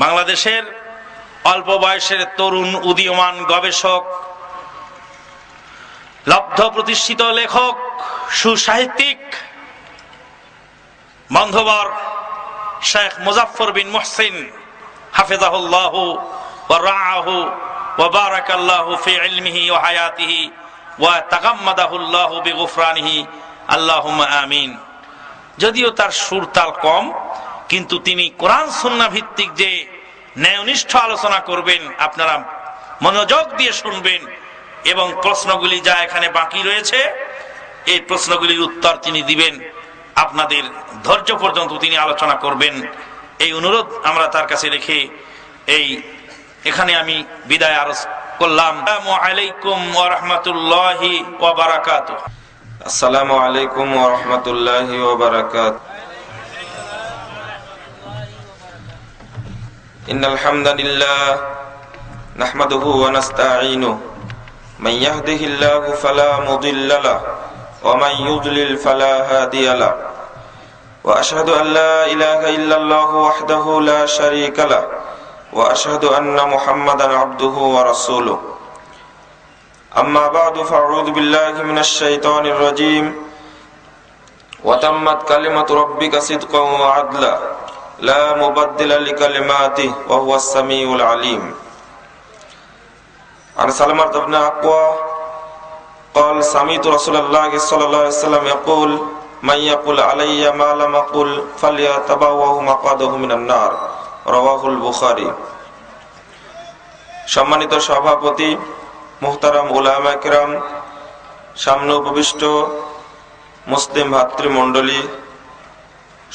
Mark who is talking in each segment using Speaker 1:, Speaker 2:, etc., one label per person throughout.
Speaker 1: বাংলাদেশের অল্প বয়সের তরুণ উদীয়মান গবেষক, লব্ধ প্রতিষ্ঠিত লেখক, সুসাহিত্যিক বন্ধুবর শেখ মুজাফফর বিন মুহসিন হাফিজাহুল্লাহু ওয়া রাআহু ওয়া বারাকাল্লাহু ফি ইলমিহি ওয়া হায়াতিহি ওয়া তাগাম্মাদাহুল্লাহু বিগুফরানিহি আল্লাহুম্মা আমিন। যদিও তার সুর তাল কম, কিন্তু তিনি কোরআন সুন্নাহ ভিত্তিক যে ন্যায়নিষ্ঠ আলোচনা করবেন, আপনারা মনোযোগ দিয়ে শুনবেন এবং প্রশ্নগুলি যা এখানে বাকি রয়েছে এই প্রশ্নগুলির উত্তর তিনি দিবেন। আপনাদের ধৈর্য পর্যন্ত তিনি আলোচনা করবেন, এই অনুরোধ আমরা তার কাছে রেখে এখানে আমি বিদায় আরজ করলাম। আসসালামু আলাইকুম ওয়া রাহমাতুল্লাহি ওয়া বারাকাতুহু।
Speaker 2: আসসালামু আলাইকুম ওয়া রাহমাতুল্লাহি ওয়া বারাকাতুহু। ইন্নাল হামদালিল্লাহ নাহমাদুহু ওয়া নাস্তাঈনুহু মান ইয়াহদিহিল্লাহু ফালা মুদিল্লা লাহু ওয়া মান ইউদ্লিল ফালা হাদিয়া লাহু ওয়া আশহাদু আন লা ইলাহা ইল্লাল্লাহু ওয়াহদাহু লা শারীকা লাহু ওয়া আশহাদু আন্না মুহাম্মাদান আবদুহু ওয়া রাসূলুহু। আম্মা বা'দু ফাআউযু বিল্লাহি মিনাশ শাইতানির রাজীম। ওয়া তাম্মাত কালিমাতু রাব্বিকা সিদকান ওয়া আদলা লা মুবাদদিলা লিকালিমাতিহি ওয়া হুয়াস সামিউল আলীম। عن سلمة بن أكوع قال سمعت رسول الله صلى الله عليه وسلم يقول من يقول علي ما لم أقل فليتبوأ مقعده من النار رواه البخاري। সম্মানিত সভাপতি, মুহতারাম উলামা কিরাম, সামনে উপবিষ্ট মুসলিম ভাতৃমণ্ডলী,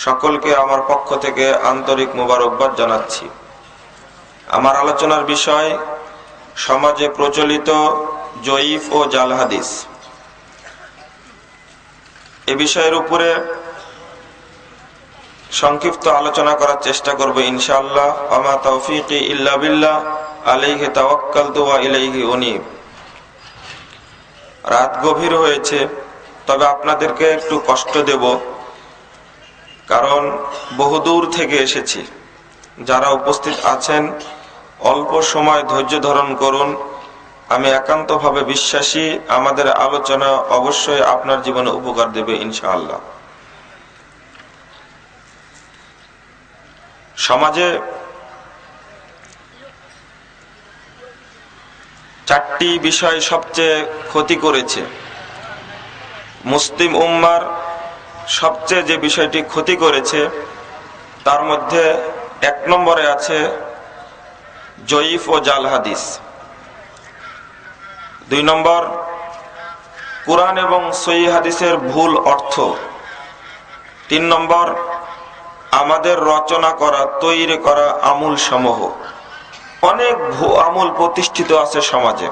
Speaker 2: সকলকে আমার পক্ষ থেকে আন্তরিক মোবারকবাদ জানাচ্ছি। আমার আলোচনার বিষয় সমাজে প্রচলিত জয়ীফ ও জাল হাদিস। এ বিষয়ের উপরে সংক্ষিপ্ত আলোচনা করার চেষ্টা করব ইনশাআল্লাহ। ওয়া তাওফীকি ইল্লা বিল্লাহ আলাইহি তাওয়াক্কালতু ওয়া ইলাইহি উনীব। রাত গভীর হয়েছে, তবে আপনাদেরকে একটু কষ্ট দেব, কারণ বহুদূর থেকে এসেছি। যারা উপস্থিত আছেন অল্প সময় ধৈর্য ধারণ করুন। আমি একান্তভাবে বিশ্বাসী আমাদের আলোচনা অবশ্যই আপনার জীবনে উপকার দেবে ইনশাআল্লাহ। সমাজে চারটি বিষয় সবচেয়ে ক্ষতি করেছে। মুসলিম উম্মার সবচেয়ে যে বিষয়টি ক্ষতি করেছে তার মধ্যে এক নম্বরে আছে জয়ীফ ও জাল হাদিস। 2 নম্বর কুরআন এবং সহিহ হাদিসের ভুল অর্থ। 3 নম্বর আমাদের রচনা করা, তৈরি করা আমূল সমূহ। অনেক আমূল প্রতিষ্ঠিত আছে সমাজে।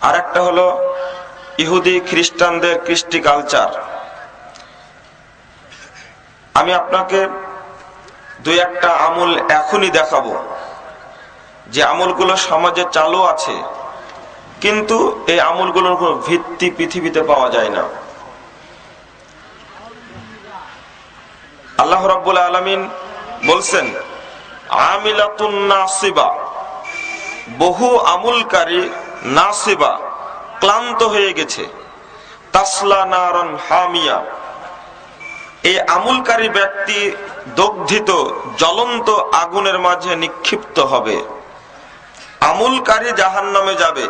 Speaker 2: আর একটা হলো ইহুদি খ্রিস্টানদের কৃষ্টি কালচার। আমি আপনাকে 2-1টা আমূল এখনই দেখাবো, যে আমূলগুলো সমাজে চালু আছে, কিন্তু এই আমূলগুলোর কোনো ভিত্তি পৃথিবীতে পাওয়া যায় না। আল্লাহ রাব্বুল আলামিন বলছেন আমিলাতুন নাসিবা, বহু আমূলকারী নাসিবা ক্লান্ত হয়ে গেছে, তাসলা নারান হামিয়া, এই আমূলকারী ব্যক্তি দগ্ধিত জ্বলন্ত আগুনের মাঝে নিক্ষিপ্ত হবে। আমূলকারী জাহান্নামে যাবে।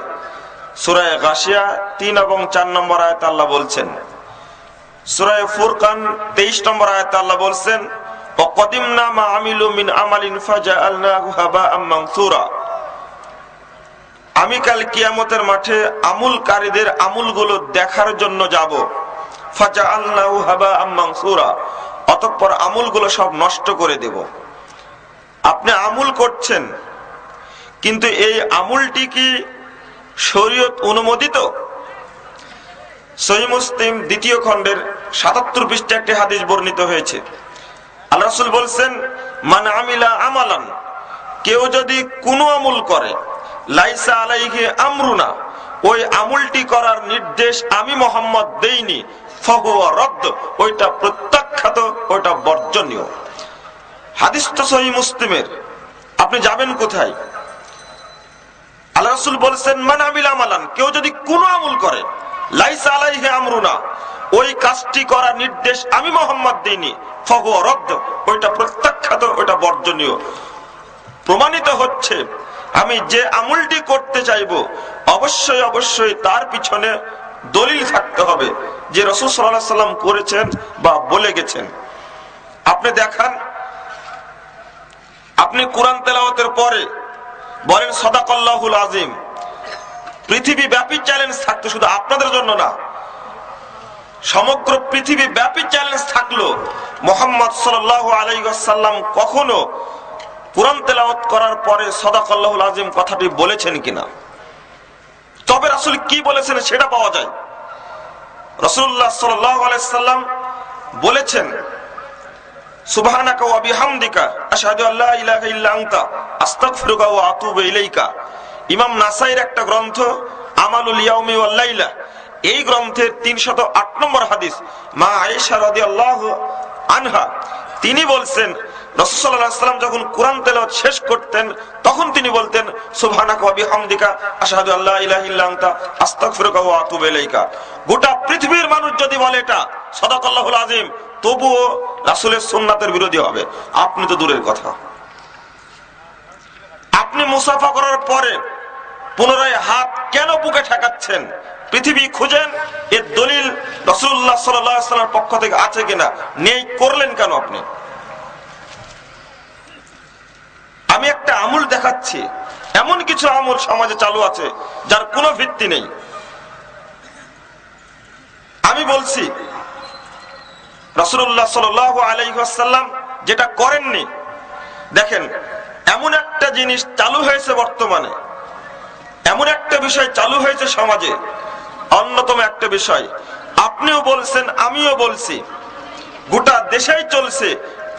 Speaker 2: সূরা গাশিয়া 3 এবং 4 নম্বর আয়াতে আল্লাহ বলছেন। সূরা ফুরকান 23 নম্বর আয়াতে আল্লাহ বলছেন ওয়াকাদিমনা মা আমিলু মিন আমালিন ফাজআলনাহু হাবাআম মানসুরা। আমি কাল কিয়ামতের মাঠে আমূলকারীদের আমূলগুলো দেখার জন্য যাব। ফাজআলনাহু হাবাআম মানসুরা, অতঃপর আমূলগুলো সব নষ্ট করে দেব। আপনি আমূল করছেন, কিন্তু এই আমূলটি কি শরীয়ত অনুমোদিত? সহিহ মুসলিম 2য় খণ্ডের 77 পৃষ্ঠায় একটি হাদিস বর্ণিত হয়েছে। আল্লাহ রাসূল বলছেন মান আমিলা আমালান, কেউ যদি কোনো আমল করে, লাইসা আলাইহি আমরুনা, ওই আমলটি করার নির্দেশ আমি মুহাম্মদ দেইনি, ফাহুয়া রাদ্দ, ওইটা প্রত্যাখ্যাত, ওইটা বর্জনীয়। হাদিস তো সহিহ মুসলিমের, আপনি যাবেন কোথায়? আল্লাহ রাসূল বলেছেন, মান আমিলা আমালান, কেউ যদি কোনো আমল করে লাইসা আলাইহি আমরুনা, ওই কাজটি করার নির্দেশ আমি মুহাম্মদ দিইনি, ফাহুয়া রাদ্দ, ওইটা প্রত্যাখ্যাত, ওইটা বর্জনীয়। প্রমাণিত হচ্ছে আমি যে আমলটি করতে চাইবো অবশ্যই অবশ্যই তার পিছনে দলিল থাকতে হবে যে রাসূল সাল্লাল্লাহু আলাইহি সাল্লাম করেছেন বা বলে গেছেন। আপনি দেখান, আপনি কোরআন তেলাওয়াতের পরে বলেন সাদাকাল্লাহুল আযীম, পৃথিবী ব্যাপী চ্যালেঞ্জ থাকতো, শুধু আপনাদের জন্য না, সমগ্র পৃথিবী ব্যাপী চ্যালেঞ্জ থাকলো, মুহাম্মদ সাল্লাল্লাহু আলাইহি ওয়াসাল্লাম কখনো কোরআন তেলাওয়াত করার পরে সাদাকাল্লাহুল আযীম কথাটি বলেছেন কিনা। তবে রাসূল কি বলেছেন সেটা পাওয়া যায়। রাসূলুল্লাহ সাল্লাল্লাহু আলাইহি ওয়াসাল্লাম বলেছেন, সুবহানাকা ওয়া বিহামদিকা আশহাদু আল্লা ইলাহা ইল্লা আনতা আস্তাগফিরুকা ওয়া আতুবু ইলাইকা। ইমাম নাসাইর একটা গ্রন্থ আমালুল ইয়াউমি ওয়াল লাইলা, এই গ্রন্থের 308 নম্বর হাদিস, মা আয়েশা রাদিয়াল্লাহু আনহা তিনি বলছেন, রাসূল সাল্লাল্লাহু আলাইহি ওয়াসাল্লাম যখন কোরআন তেলাওয়াত শেষ করতেন তখন তিনি বলতেন, সুবহানাকা ওয়া বিহামদিকা আশহাদু আল্লা ইলাহা ইল্লা আনতা আস্তাগফিরুকা ওয়া আতুবু ইলাইকা। গোটা পৃথিবীর মানুষ যদি বলে এটা সাদাকাল্লাহুল আযীম, তবুও রাসূলের সুন্নাতের বিরোধী হবে, আপনি তো দূরের কথা। আপনি মুসাফা করার পরে পুনরায় হাত কেন বুকে ঠেকাচ্ছেন? পৃথিবী খুঁজেন, এর দলিল রাসূলুল্লাহ সাল্লাল্লাহু আলাইহি ওয়াসাল্লামের পক্ষ থেকে আছে কিনা, নেই, করলেন কেন আপনি? আমি একটা আমল দেখাচ্ছি, এমন কিছু আমল সমাজে চালু আছে যার কোনো ভিত্তি নেই। আমি বলছি রাসূলুল্লাহ সাল্লাল্লাহু আলাইহি ওয়াসাল্লাম যেটা করেননি, দেখেন এমন একটা জিনিস চালু হয়েছে বর্তমানে, এমন একটা বিষয় চালু হয়েছে সমাজে, অন্যতম একটা বিষয়, আপনিও বলছেন আমিও বলছি, গোটা দেশেই চলছে,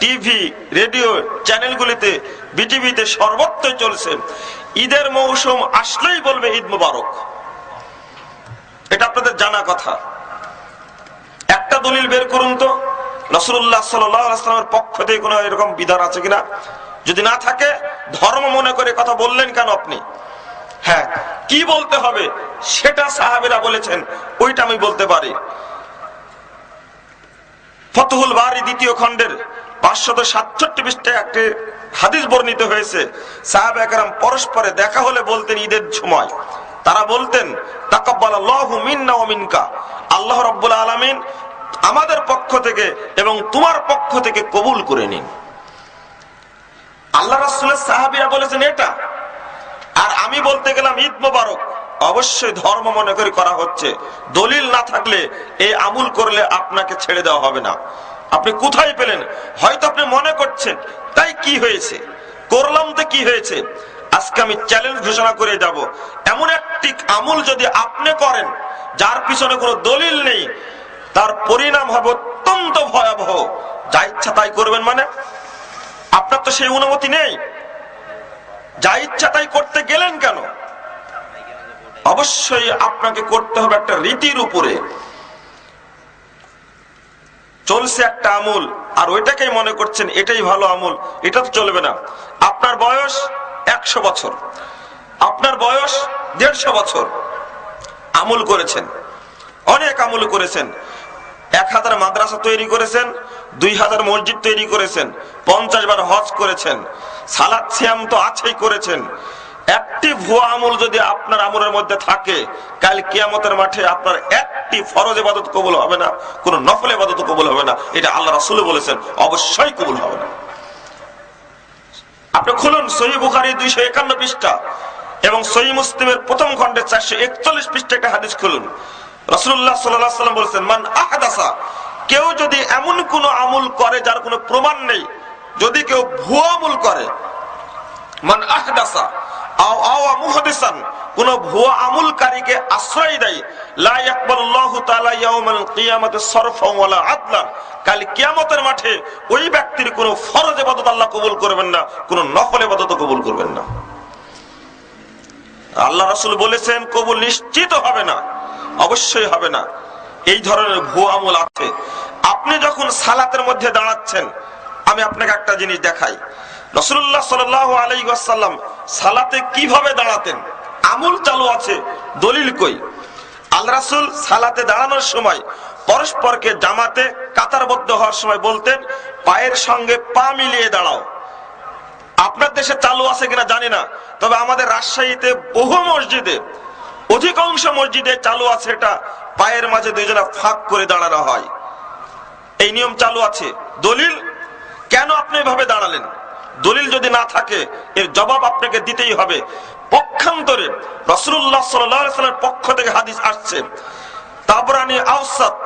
Speaker 2: টিভি রেডিও চ্যানেলগুলিতে বিটিভিতে সর্বত্রই চলছে, ঈদের মৌসুম আসলেই বলবে ঈদ মুবারক। এটা আপনাদের জানা কথা। একটা দলিল বের করুন তো, রাসূলুল্লাহ সাল্লাল্লাহু আলাইহি ওয়াসাল্লামের পক্ষ থেকে কোনো এরকম বিধান আছে কিনা। যদি না থাকে, ধর্ম মনে করে কথা বললেন কেন আপনি? হ্যাঁ, কি বলতে হবে সেটা সাহাবীরা বলেছেন, ওইটা আমি বলতে পারি। ফতহুল বারি দ্বিতীয় খণ্ডের 567 পৃষ্ঠায় একটি হাদিস বর্ণিত হয়েছে, সাহাবায়ে কেরাম পরস্পরে দেখা হলে বলতেন ঈদের সময়, তারা বলতেন তাকাব্বালাল্লাহু মিন্না ওয়া মিনকা, আল্লাহ রাব্বুল আলামিন আমাদের পক্ষ থেকে এবং তোমার পক্ষ থেকে কবুল করে নিন। আল্লাহ রাসূলের সাহাবীরা বলেছেন এটা, আর আমি বলতে গেলাম ঈদ মোবারক। অবশ্যই ধর্ম মনে করে করা হচ্ছে, দলিল না থাকলে এই আমল করলে আপনাকে ছেড়ে দেওয়া হবে না। আপনি কোথায় পেলেন? হয়তো আপনি মনে করছেন তাই কি হয়েছে, করলাম তো কি হয়েছে। আজকে আমি চ্যালেঞ্জ ঘোষণা করে যাব, এমন একটি আমল যদি আপনি করেন যার পিছনে কোনো দলিল নেই, তার পরিণাম হবে অত্যন্ত ভয়াবহ। যা ইচ্ছা তাই করবেন মানে? আপনার তো সেই অনুমতি নেই, যা ইচ্ছা তাই করতে গেলেন কেন? অবশ্যই আপনাকে করতে হবে একটা রীতির উপরে। চলছে একটা আমল আর ওইটাকেই মনে করছেন এটাই ভালো আমল, এটা তো চলবে না। আপনার বয়স 100 বছর, আপনার বয়স 150 বছর, আমল করেছেন, অনেক আমল করেছেন, 1000 মাদ্রাসা তৈরি করেছেন, 2000 মসজিদ তৈরি করেছেন, 50 বার হজ করেছেন, সালাত সিয়াম তো আছেই করেছেন। একটি ভুয়া আমল যদি আপনার আমলের মধ্যে থাকে, কাল কিয়ামতের মাঠে আপনার একটি ফরজ ইবাদত কবুল হবে না, কোন নফল ইবাদত কবুল হবে না। এটা আল্লাহ রাসূল বলেছেন, অবশ্যই কবুল হবে না। আপনি খুলুন সহিহ বুখারী 251 পৃষ্ঠা এবং সহিহ মুসলিমের প্রথম খণ্ডে 441 পৃষ্ঠা একটা হাদিস খুলুন। রাসূলুল্লাহ সাল্লাল্লাহু আলাইহি ওয়াসাল্লাম বলেছেন, মান আহদাসা, কেউ যদি এমন কোন আমল করে যার কোনো প্রমাণ নেই, যদি কেউ ভুয়া আমল করে, মান আহদাসা আও মুহদিসান, কোন ভুয়া আমলকারীকে আশ্রয় দেয়, লা ইয়াকবালুল্লাহু তাআলা ইয়াউমাল কিয়ামাতি সারফাও ওয়ালা আদলা, কাল কিয়ামতের মাঠে ওই ব্যক্তির কোন ফরজ ইবাদত আল্লাহ কবুল করবেন না, কোন নফল ইবাদত কবুল করবেন না। আল্লাহ রাসূল বলেছেন কবুল নিশ্চিত হবে না, অবশ্যই হবে না। এই ধরনের ভুয়া আমল আছে। আপনি যখন সালাতের মধ্যে দাঁড়াচ্ছেন, আমি আপনাকে একটা জিনিস দেখাই, রাসূলুল্লাহ সাল্লাল্লাহু আলাইহি ওয়াসাল্লাম সালাতে কিভাবে দাঁড়াতেন, আমল চালু আছে, দলিল কই? আল্লাহ রাসূল সালাতে দাঁড়ানোর সময় পরস্পরকে জামাতে কাতারবদ্ধ হওয়ার সময় বলতেন, পায়ের সঙ্গে পা মিলিয়ে দাঁড়াও। আপনার দেশে চালু আছে কিনা জানি না, তবে আমাদের রাজশাহীতে বহু মসজিদে, অধিকাংশ মসজিদে চালু আছে, এটা পায়ের মাঝে দুইজনা ফাঁক করে দাঁড়ানো হয়। এই নিয়ম চালু আছে। দলিল কেন আপনি এভাবে দাঁড়ালেন? দলিল যদি না থাকে এর জবাব আপনাকে দিতেই হবে। পক্ষান্তরে রাসূলুল্লাহ সাল্লাল্লাহু আলাইহি ওয়াসাল্লামের পক্ষ থেকে হাদিস আসছে, তাবরানী আওসাত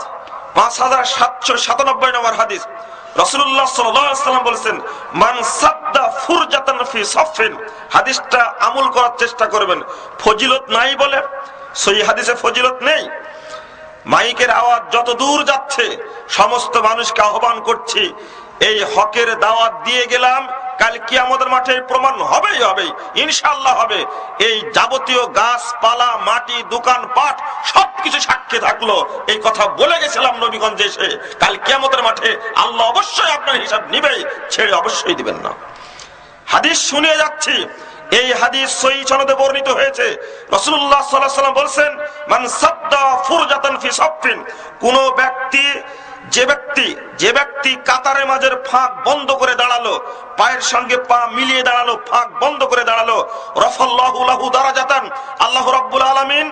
Speaker 2: 5797 নম্বর হাদিস। রাসূলুল্লাহ সাল্লাল্লাহু আলাইহি ওয়াসাল্লাম বলেছেন, মান সাদ্দা ফুরজাতান ফি সাফিন। হাদিসটা আমল করার চেষ্টা করবেন। ফজিলত নাই বলে সহিহ হাদিসে ফজিলত নেই। মাইকের আওয়াজ যত দূর যাচ্ছে সমস্ত মানুষকে আহ্বান করছি, এই হকের দাওয়াত দিয়ে গেলাম, কাল কিয়ামতের মাঠে প্রমাণ হবেই হবে, ইনশাআল্লাহ হবে। এই যাবতীয় গাছপালা, মাটি, দোকানপাট সবকিছু সাক্ষী থাকলো, এই কথা বলে গেছিলাম নবীগঞ্জে এসে, কাল কিয়ামতের মাঠে আল্লাহ অবশ্যই আপনার হিসাব নিবেই, ছেড়ে অবশ্যই দিবেন না। হাদিস শুনিয়ে যাচ্ছি, এই হাদিস সহিহ সনদে বর্ণিত হয়েছে। রাসূলুল্লাহ সাল্লাল্লাহু আলাইহি ওয়াসাল্লাম বলেন, মান সাদ্দা ফুরজাতান ফি সাফিন। কোন ব্যক্তি, যে ব্যক্তি কাতারের মাঝের ফাঁক বন্ধ করে দাঁড়ালো, পায়ের সঙ্গে পা মিলিয়ে দাঁড়ালো, ফাঁক বন্ধ করে দাঁড়ালো, রাফাল্লাহু লাহু দারাজাতান, আল্লাহ রাব্বুল আলামিন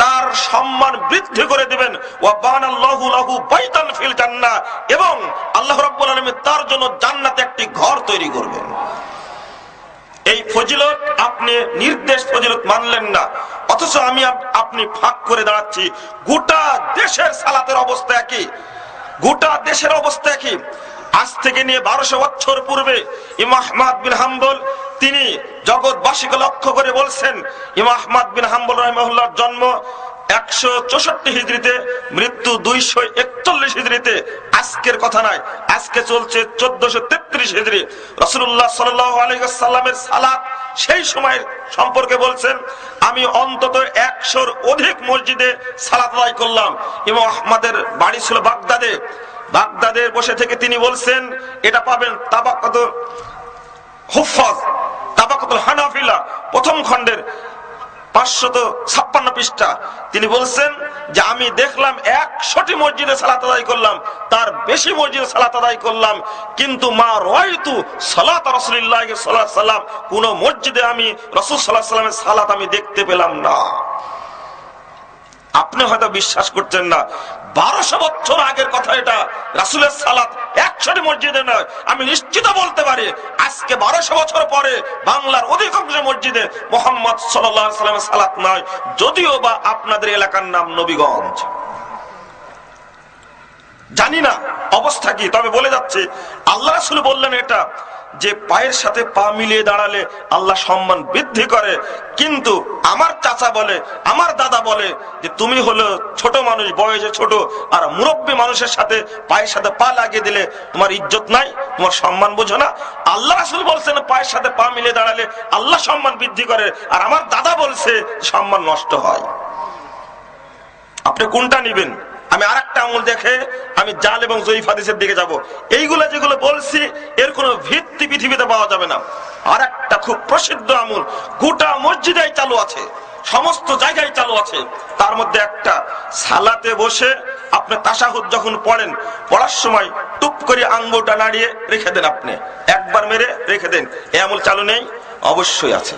Speaker 2: তার সম্মান বৃদ্ধি করে দিবেন, ওয়া বানাল্লাহু লাহু বাইতান ফিল জান্নাহ, এবং আল্লাহ রাব্বুল আলামিন তার জন্য জান্নাতে একটি ঘর তৈরি করবেন। এই ফজিলত আপনি নির্দেশ ফজিলত মানলেন না, অথচ আমি আপনি ফাঁক করে দাঁড়াচ্ছি। গোটা দেশের সালাতের অবস্থা একই, গোটা দেশের অবস্থা একই। আজ থেকে নিয়ে 1200 বছর পূর্বে ইমাম আহমদ বিন হাম্বল তিনি জগৎবাসীকে লক্ষ্য করে বলছেন, ইমাম আহমদ বিন হাম্বল রাহিমাহুল্লাহর জন্ম 164 হিজরিতে, মৃত্যু 241 হিজরিতে। আজকের কথা নয়, আজকে চলছে 1433 হিজরি। রাসূলুল্লাহ সাল্লাল্লাহু আলাইহি ওয়াসাল্লামের সালাত সেই সময়ের সম্পর্কে বলছেন, আমি অন্তত 100-র অধিক মসজিদে সালাত আদায় করলাম। ইমাম আহমদের বাড়ি ছিল বাগদাদে। বাগদাদের বসে থেকে তিনি বলছেন, এটা পাবেন তাবাকাতুল হুফাজ, তাবাকাতুল হানাফিলা প্রথম খণ্ডের 556 পৃষ্ঠা। তিনি বলছেন যে আমি দেখলাম 100টি মসজিদে সালাত আদায় করলাম, তার বেশি মসজিদে সালাত আদায় করলাম, কিন্তু মা রাআইতু সালাত রাসূলুল্লাহ সাল্লাল্লাহু আলাইহি ওয়াসাল্লাম, কোন মসজিদে আমি রাসূল সাল্লাল্লাহু আলাইহি ওয়াসাল্লামের সালাত আমি দেখতে পেলাম না। আপনি হয়তো বিশ্বাস করছেন না, 1200 বছর আগের কথা এটা। রাসূলের সালাত 100টি মসজিদে নয়, আমি নিশ্চিত বলতে পারি আজকে 1200 বছর পরে বাংলার অধিকাংশ মসজিদে মুহাম্মদ সাল্লাল্লাহু আলাইহি ওয়াসাল্লামের সালাত নয়, যদিও বা আপনাদের এলাকার নাম নবীগঞ্জ। জানি না অবস্থা কি, তবে বলে যাচ্ছে আল্লাহ রাসূল বললেন এটা, যে পায়ের সাথে পা মিলিয়ে দাঁড়ালে আল্লাহ সম্মান বৃদ্ধি করে। কিন্তু আমার চাচা বলে, আমার দাদা বলে যে তুমি হলো ছোট মানুষ, বয়সে ছোট, আর মুরব্বী মানুষের সাথে পায়ের সাথে পা লাগিয়ে দিলে তোমার ইজ্জত নাই, তোমার সম্মান বোঝো না। আল্লাহ রাসূল বলছেন পায়ের সাথে পা মিলিয়ে দাঁড়ালে আল্লাহ সম্মান বৃদ্ধি করে, আর আমার দাদা বলছে সম্মান নষ্ট হয়। আপনি কোনটা নিবেন? আমি আরেকটা আমল দেখে আমি জাল এবং জয়ীফ হাদিসের দিকে যাব। এইগুলো যেগুলো বলছি এর কোনো ভিত্তি পৃথিবীতে পাওয়া যাবে না। আরেকটা খুব প্রসিদ্ধ আমল গোটা মসজিদে চালু আছে, সমস্ত জায়গায় চালু আছে। তার মধ্যে একটা, সালাতে বসে আপনি তাশাহুদ যখন পড়েন, পড়ার সময় টুপ করে আঙ্গুলটা নাড়িয়ে রেখে দেন, আপনি একবার মেরে রেখে দেন। এই আমল চালু নেই? অবশ্যই আছে,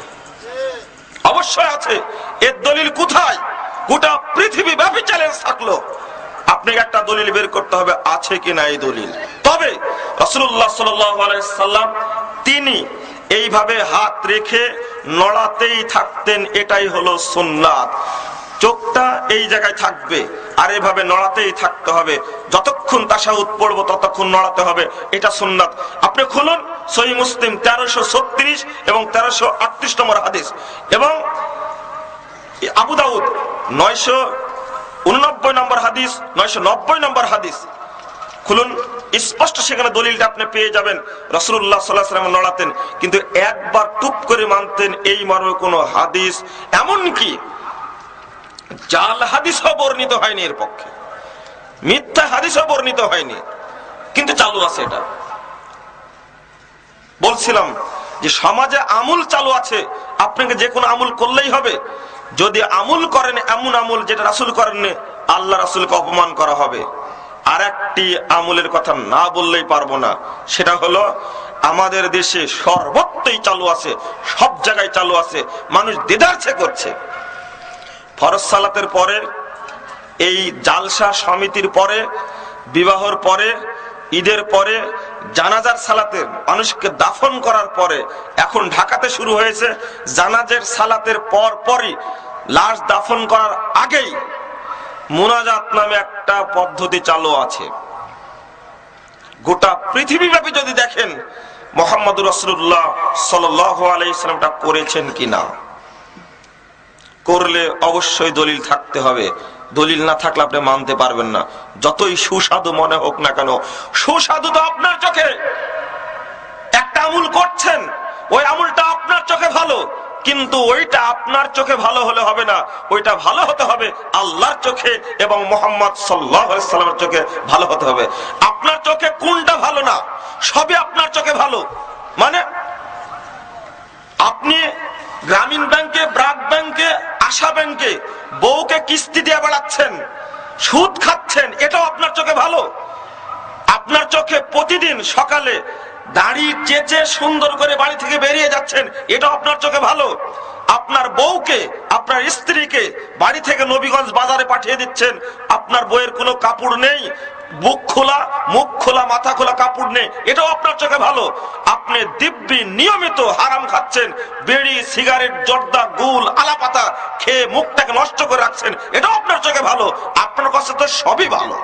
Speaker 2: অবশ্যই আছে। এর দলিল কোথায়? গোটা পৃথিবী ব্যাপী চ্যালেঞ্জ থাকলো, আপনি একটা দলিল বের করতে হবে আছে কিনা এই দলিল। তবে রাসূলুল্লাহ সাল্লাল্লাহু আলাইহি ওয়াসাল্লাম তিনি এইভাবে হাত রেখে নড়াতেই থাকতেন, এটাই হলো সুন্নাত। চোখটা এই জায়গায় থাকবে আর এভাবে নড়াতেই থাকতে হবে, যতক্ষণ তাশাহুদ পড়বো ততক্ষণ নড়াতে হবে, এটা সুন্নাত। আপনি খুলুন সহিহ মুসলিম 1336 এবং 1338 নম্বর হাদিস, এবং আবু দাউদ 989 নম্বর হাদিস, 990 নম্বর হাদিস খুলুন, স্পষ্ট সেখানে দলিলটা আপনি পেয়ে যাবেন। রাসূলুল্লাহ সাল্লাল্লাহু আলাইহি ওয়াসাল্লাম নড়াতেন, কিন্তু একবার টুপ করে মানতেন এই মর্মে কোনো হাদিস, এমনকি জাল হাদিসও বর্ণিত হয়নি, এর পক্ষে মিথ্যা হাদিসও বর্ণিত হয়নি, কিন্তু চালু আছে এটা।
Speaker 3: বলছিলাম যে সমাজে আমুল চালু আছে, আপনাকে যে কোনো আমুল করলেই হবে। যদি আমুল করেন এমন আমুল যেটা রাসূল করেননি, আল্লাহ রাসূলকে অপমান করা হবে। আর একটি আমুলের কথা না বললেই পারবো না, সেটা হলো আমাদের দেশে সর্বত্রই চালু আছে, সব জায়গায় চালু আছে, মানুষ দেদারছে করছে। ফরজ সালাতের পরে, এই জালসা সমিতির পরে, বিবাহর পরে, ঈদের পরে, জানাজার সালাতের মানুষকে দাফন করার পরে, এখন ঢাকাতে শুরু হয়েছে জানাজার সালাতের পরই লাশ দাফন করার আগেই মুনাজাত নামে একটা পদ্ধতি চালু আছে। গোটা পৃথিবীব্যাপী যদি দেখেন মুহাম্মদুর রাসূলুল্লাহ সাল্লাল্লাহু আলাইহি সাল্লাম তা করেছেন কিনা, করলে অবশ্যই দলিল থাকতে হবে। দলিল না থাকলে আপনি মানতে পারবেন না, যতই সুস্বাদু মনে হোক না কেন। সুস্বাদু তো আপনার চোখে, একটা আমুল করছেন, ওই আমুলটা আপনার চোখে ভালো, কিন্তু ওইটা আপনার চোখে ভালো হলে হবে না, ওইটা ভালো হতে হবে আল্লাহর চোখে এবং মুহাম্মদ সাল্লাল্লাহু আলাইহি সাল্লামের চোখে ভালো হতে হবে। আপনার চোখে কোনটা ভালো না? সবই আপনার চোখে ভালো। মানে আপনি গ্রামীণ ব্যাংকে, ব্র্যাক ব্যাংকে, আশা ব্যাংকে বউকে কিস্তি দিয়ে বেড়াচ্ছেন, সুদ খাচ্ছেন, এটাও আপনার চোখে ভালো। আপনার চোখে প্রতিদিন সকালে দাড়ি চেঁচে সুন্দর করে বাড়ি থেকে বেরিয়ে যাচ্ছেন, এটাও আপনার চোখে ভালো। আপনার বউকে, আপনার স্ত্রীকে বাড়ি থেকে নবীগঞ্জ বাজারে পাঠিয়ে দিচ্ছেন, আপনার বউয়ের কোনো কাপড় নেই, বুক খোলা, মুখ খোলা, মাথা খোলা, কাপড় নেই, এটাও আপনার চোখে ভালো। আপনি দিব্যি নিয়মিত হারাম খাচ্ছেন, বিড়ি, সিগারেট, জর্দা, গুল, আলাপাতা খেয়ে মুখটাকে নষ্ট করে রাখছেন, এটাও আপনার চোখে ভালো। আপনার কাছে তো সবই ভালো।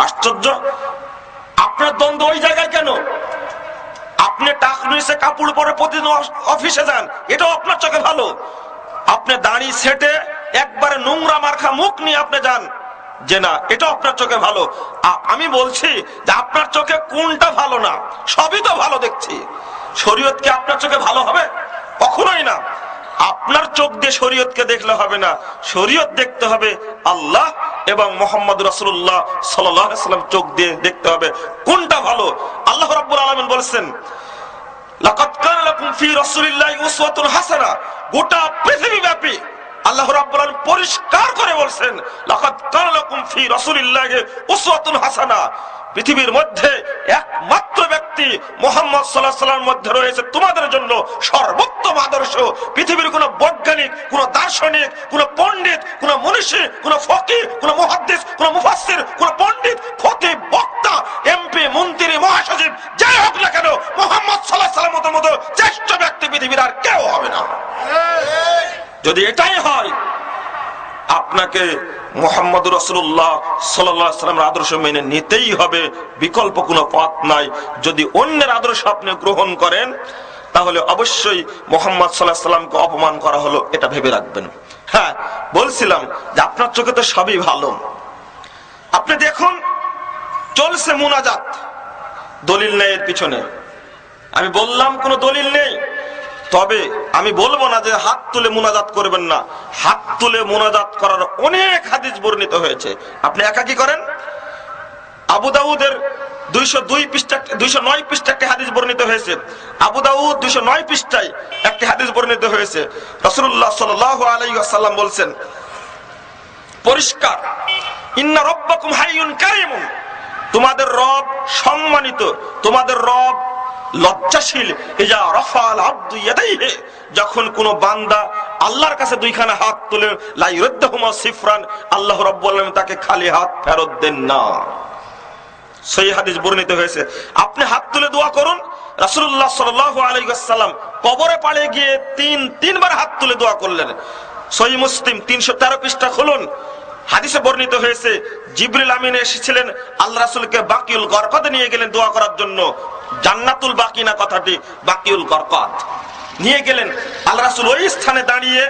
Speaker 3: আশ্চর্য, আপনার দ্বন্দ্ব ওই জায়গায় কেন? আপনি টাকনুইসে কাপড় পরে প্রতিদিন অফিসে যান, এটাও আপনার চোখে ভালো। আপনি দাড়ি সেটে একবারে নোংরা মার্খা মুখ নিয়ে আপনি যান যে না, এটাও আপনার চোখে ভালো। আমি বলছি যে আপনার চোখে কোনটা ভালো না? সবই তো ভালো দেখছি। শরীয়ত কি আপনার চোখে ভালো হবে? কখনোই না। আপনার চোখ দিয়ে শরীয়তকে দেখলে হবে না, শরীয়ত দেখতে হবে আল্লাহ এবং মুহাম্মদ রাসূলুল্লাহ সাল্লাল্লাহু আলাইহি ওয়াসাল্লাম চোখ দিয়ে দেখতে হবে কোনটা ভালো। আল্লাহ রাব্বুল আলামিন বলেছেন, লাকাদ কানা লাকুম ফি রাসূলিল্লাহি উসওয়াতুন হাসানাহ। গোটা পৃথিবীব্যাপী আল্লাহ রাব্বুল আলামিন পরিষ্কার করে বলেন, লাকাদ কানা লাকুম ফি রাসূলিল্লাহি উসওয়াতুন হাসানাহ। পৃথিবীর মধ্যে একমাত্র ব্যক্তি মুহাম্মদ সাল্লাল্লাহু আলাইহি ওয়াসাল্লামের মধ্যে রয়েছে তোমাদের জন্য সর্বোত্তম আদর্শ। পৃথিবীর কোন বৈজ্ঞানিক, কোন দার্শনিক, কোন পণ্ডিত, কোন মনীষী, কোন ফকিহ, কোন মুহাদ্দিস, কোন মুফাসসির, কোন পণ্ডিত, খতিব, বক্তা, এমপি, মন্ত্রী, মহাসচিব যাই হোক না কেন, মুহাম্মদ সাল্লাল্লাহু আলাইহি ওয়াসাল্লামের মতো শ্রেষ্ঠ ব্যক্তি পৃথিবীর আর কেউ হবে না। যদি এটাই হয়, আপনাকে মুহাম্মদ রাসূলুল্লাহ সাল্লাল্লাহু আলাইহি ওয়াসাল্লামের আদর্শ মেনে নিতেই হবে, বিকল্প কোনো পথ নাই। যদি অন্যের আদর্শ আপনি গ্রহণ করেন, তাহলে অবশ্যই মুহাম্মদ সাল্লাল্লাহু আলাইহি ওয়াসাল্লামকে অপমান করা হলো, এটা ভেবে রাখবেন। হ্যাঁ, বলছিলাম যে আপনার চোখে তো সবই ভালো। আপনি দেখুন চলছে মুনাজাত, দলিল নেই এর পিছনে। আমি বললাম কোনো দলিল নেই, তবে আমি বলবো না যে হাত তুলে মুনাজাত করবেন না। হাত তুলে মুনাজাত করার অনেক হাদিস বর্ণিত হয়েছে। আপনি একা কি করেন? আবু দাউদের 209 পৃষ্ঠা একটি হাদিস বর্ণিত হয়েছে। আবু দাউদ 209 পৃষ্ঠায় একটি হাদিস বর্ণিত হয়েছে। রাসূলুল্লাহ সাল্লাল্লাহু আলাইহি ওয়াসাল্লাম বলেন পরিষ্কার, ইন্না রাব্বাকুম হাইয়ুন কারীমুন। তোমাদের রব সম্মানিত, তোমাদের রব লজ্জাশীল। ইজা রাফাল আবদু ইয়াদাইহি, যখন কোন বান্দা আল্লাহর কাছে দুইখানা হাত তুলে, লা ইরদ্দুহুমা সিফরান, আল্লাহ রাব্বুল আলামিন তাকে খালি হাত ফেরত দেন না। সেই হাদিস বর্ণিত হয়েছে। আপনি হাত তুলে দোয়া করুন। রাসূলুল্লাহ সাল্লাল্লাহু আলাইহি ওয়াসাল্লাম কবরে পাড়ে গিয়ে তিনবার হাত তুলে দোয়া করলেন। সহিহ মুসলিম 313 পৃষ্ঠা খুলুন, হাদিসে বর্ণিত হয়েছে জিবরিল আমিন এসেছিলেন, আল্লাহ রাসূলকে বাকিউল গরকাতে নিয়ে গেলেন দোয়া করার জন্য। জান্নাতুল বাকি না কথাটি, বাকিউল গরকাত নিয়ে গেলেন। আল্লাহ রাসূল ওই স্থানে দাঁড়িয়ে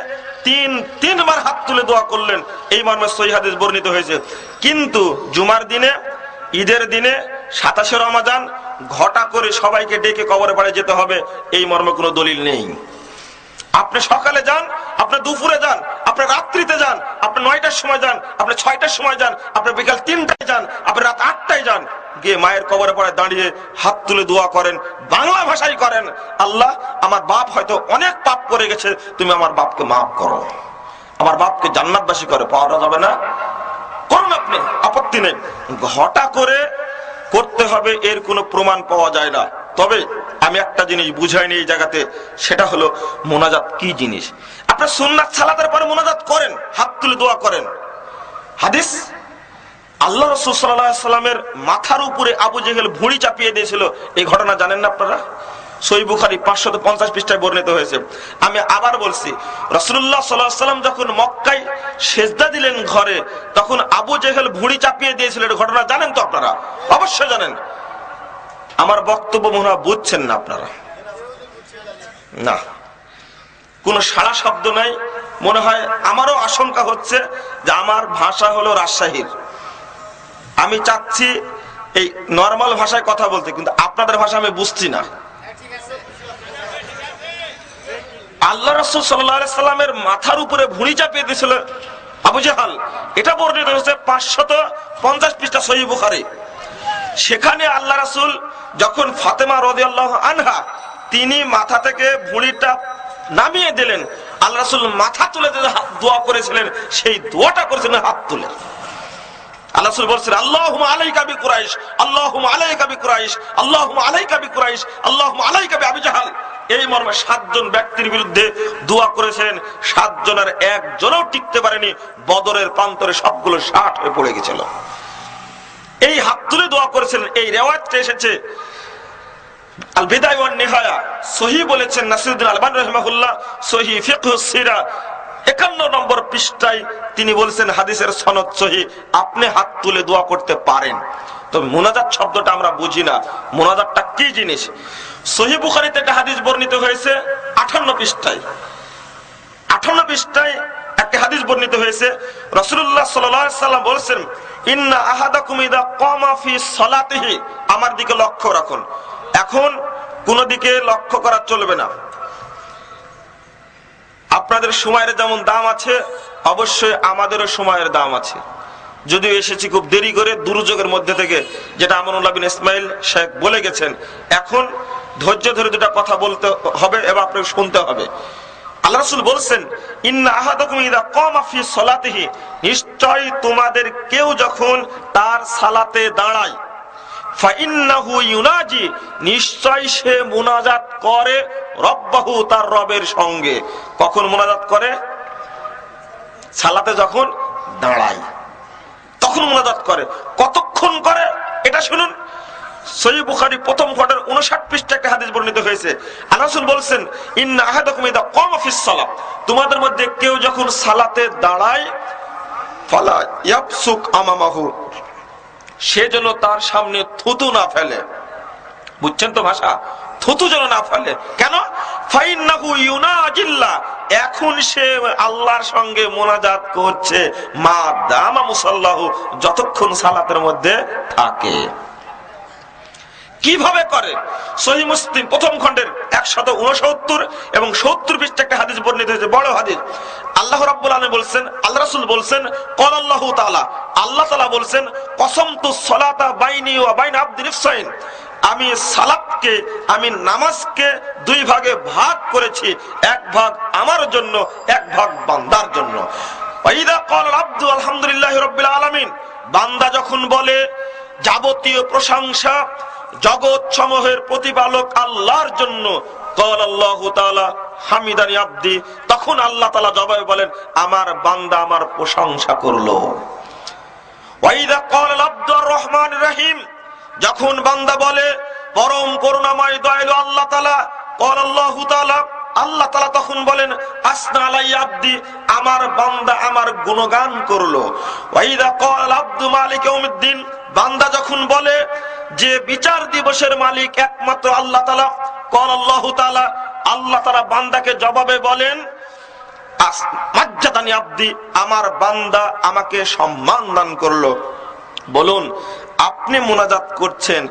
Speaker 3: তিনবার হাত তুলে দোয়া করলেন, এই মর্মে সহিহ হাদিস বর্ণিত হয়েছে। কিন্তু জুমার দিনে, ঈদের দিনে, 27 রমজান ঘটা করে সবাইকে ডেকে কবরে পাড়ে যেতে হবে, এই মর্মে কোনো দলিল নেই। আপনি সকালে যান, আপনি দুপুরে যান, আপনি রাত্রিতে যান, আপনি 9টার সময় যান, আপনি 6টার সময় যান, আপনি বিকাল 3টায় যান, আপনি রাত 8টায় যান, যান, গিয়ে মায়ের কবরে পড়ে দাঁড়িয়ে হাত তুলে দোয়া করেন, বাংলা ভাষায় করেন, আল্লাহ আমার বাপ হয়তো অনেক পাপ করে গেছে, তুমি আমার বাপকে মাফ করো, আমার বাপকে জান্নাতবাসী করে। পাওয়া যাবে না? করুন, আপনি আপত্তি নেই। ঘটা করে করতে হবে এর কোনো প্রমাণ পাওয়া যায় না। তবে আমি একটা জিনিস বুঝাইনি এই জায়গাতে, সেটা হলো মোনাজাত কি জিনিস। আপনার সুন্নাত সালাতের পরে মোনাজাত করেন, হাত তুলে দোয়া করেন। হাদিস, আল্লাহ রাসূল সাল্লাল্লাহু আলাইহি সাল্লামের মাথার উপরে আবু জেহেল ভুঁড়ি চাপিয়ে দিয়েছিল, এই ঘটনা জানেন না আপনারা? সহিহ বুখারী 550 পৃষ্ঠায় বর্ণিত হয়েছে। আমি আবার বলছি, রাসূলুল্লাহ সাল্লাল্লাহু আলাইহি সাল্লাম যখন মক্কায় সিজদা দিলেন ঘরে, তখন আবু জেহেল ভুঁড়ি চাপিয়ে দিয়েছিল, এই ঘটনা জানেন তো আপনারা? অবশ্যই জানেন। আমার বক্তব্য মনে হয় বুঝছেন না আপনারা, না, কোন সাড়া শব্দ নাই। মনে হয় আমারও আশঙ্কা হচ্ছে যে আমার ভাষা হলো রাজশাহীর, আমি চাচ্ছি এই নরমাল ভাষায় কথা বলতে, কিন্তু আপনাদের ভাষা আমি বুঝছি না। আল্লাহ রাসূল সাল্লাল্লাহু আলাইহি সাল্লামের মাথার উপরে ভুঁড়ি চাপিয়ে দিয়েছিল আবু জাহাল, এটা বর্ণিত হয়েছে 550 পৃষ্ঠা সহিহ বুখারী। সেখানে আল্লাহ রাসূল যখন ফাতেমা রাদিয়াল্লাহু আনহা তিনি মাথা থেকে ভুঁড়িটা নামিয়ে দিলেন, আল্লাহ রাসূল মাথা তুলে দোয়া করেছিলেন, সেই দোয়াটা করেছিলেন হাত তুলে। আল্লাহ রাসূল বলেছেন, আল্লাহুম্মা আলাইকা বিকুরাইশ, আল্লাহুম্মা আলাইকা বিকুরাইশ, আল্লাহুম্মা আলাইকা বিকুরাইশ, আল্লাহুম্মা আলাইকা বিআবি জাহাল। এই মর্মে 7 জন ব্যক্তির বিরুদ্ধে দোয়া করেছেন। 7 জনের একজনও টিকতে পারেনি, বদরের প্রান্তরে সবগুলো 60 হয়ে পড়ে গেছিল। এই হাত তুলে দোয়া করেছিলেন। এই রিওয়ায়াতটা এসেছে আল বিদায়া ওয়ান নিহায়া, সহিহ বলেছেন নাসিরউদ্দিন আলবানী রাহিমাহুল্লাহ, সহিহ ফিকহুস সিরা 51 নম্বর পৃষ্ঠায় তিনি বলেছেন হাদিসের সনদ সহিহ, আপনি হাত তুলে দোয়া করতে পারেন। তবে মুনাজাত শব্দটা আমরা বুঝি না, মুনাজাতটা কি জিনিস। সহিহ বুখারীতে একটা হাদিস বর্ণিত হয়েছে 58 পৃষ্ঠায়, 58 পৃষ্ঠায় একটা হাদিস বর্ণিত হয়েছে। রাসূলুল্লাহ সাল্লাল্লাহু আলাইহি সাল্লাম বলেছেন, ইন্না আহাদাকুম ইযা ক্বামা ফি সালাতিহি, আমার দিকে লক্ষ্য রাখুন। এখন কোন দিকে লক্ষ্য করা চলবে না। আপনাদের সময়ের যেমন দাম আছে, অবশ্যই আমাদেরও সময়ের দাম আছে। যদিও এসেছি খুব দেরি করে, দুর্যোগের মধ্যে থেকে, যেটা আমানুল্লাহ বিন ইসমাইল শেখ বলে গেছেন। এখন ধৈর্য ধরে দুটা কথা বলতে হবে এবং আপনাকে শুনতে হবে। আল্লাহ রাসূল বলেছেন, ইন্না আহাদাকুম ইযা ক্বামা ফি সালাতিহি, নিশ্চয় তোমাদের কেউ যখন তার সালাতে দাঁড়ায়, ফাইন্নাহু ইউনাজি, নিশ্চয় সে মুনাজাত করে রব্বাহু, তার রবের সঙ্গে। কখন মুনাজাত করে? সালাতে যখন দাঁড়ায় তখন মুনাজাত করে। কতক্ষণ করে এটা শুনুন। সহিহ বুখারী প্রথম খণ্ডের 59 পৃষ্ঠায় একটা হাদিস বর্ণিত হয়েছে। আল্লাহ রাসূল বলেছেন, ইন্না আহাদাকুম ইযা ক্বামা ফিস সালাত, তোমাদের মধ্যে কেউ যখন সালাতে দাঁড়ায়, ফালা ইয়াবসুক আমামাহু, সে যেন তার সামনে থুতু না ফেলে। বুঝছেন তো ভাষা? থুতু যেন না ফেলে। কেন? ফাইন্নাহু ইউনাজিল্লাহ, এখন সে আল্লাহর সঙ্গে মোনাজাত করছে, মা দামা মুসাল্লাহু, যতক্ষণ সালাতের মধ্যে থাকে। কিভাবে করে? সহিহ মুসলিম প্রথম খণ্ডের 169 এবং 70 পৃষ্ঠা একটা হাদিস বর্ণিত হয়েছে, বড় হাদিস। আল্লাহ রাব্বুল আলামিন বলেন, আল্লাহ রাসূল বলেন, ক্বালা আল্লাহু তাআলা, আল্লাহ তাআলা বলেন, কসমতু সলাতা বাইনি ওয়া বাইনা আবদি নিফসাইন, আমি সালাতকে, আমি নামাজকে 2 ভাগে ভাগ করেছি, এক ভাগ আমার জন্য, এক ভাগ বান্দার জন্য। ওয়াইদা ক্বালা আবদু আলহামদুলিল্লাহি রাব্বিল আলামিন, বান্দা যখন বলে যাবতীয় প্রশংসা জগৎ সমূহের প্রতিপালক আল্লাহর জন্য, ক্বালাল্লাহু তাআলা হামিদানি আবদি, তখন আল্লাহ তাআলা জবাবে বলেন, আমার বান্দা আমার প্রশংসা করলো। ওয়াইদা ক্বালাল আবদু আর রহমানির রহিম, যখন বান্দা বলে পরম করুণাময় দয়ালু আল্লাহ তাআলা, ক্বালাল্লাহু তাআলা, আল্লাহ তাআলা তখন বলেন, আসনা আলাইয়া আবদি, আমার বান্দা আমার গুণগান করলো। ওয়াইদা ক্বালাল আবদু মালিক ইয়াউমিদ্দিন, বান্দা যখন বলে যে বিচার দিবসের মালিক একমাত্র আল্লাহ তাআলা, ক্বালাল্লাহু তাআলা, আল্লাহ তাআলা বান্দাকে জবাবে বলেন, মাজ্জাদানি আবদি, আমার বান্দা আমাকে সম্মান দান করলো। বলুন, আপনি মুনাজাত করছেন,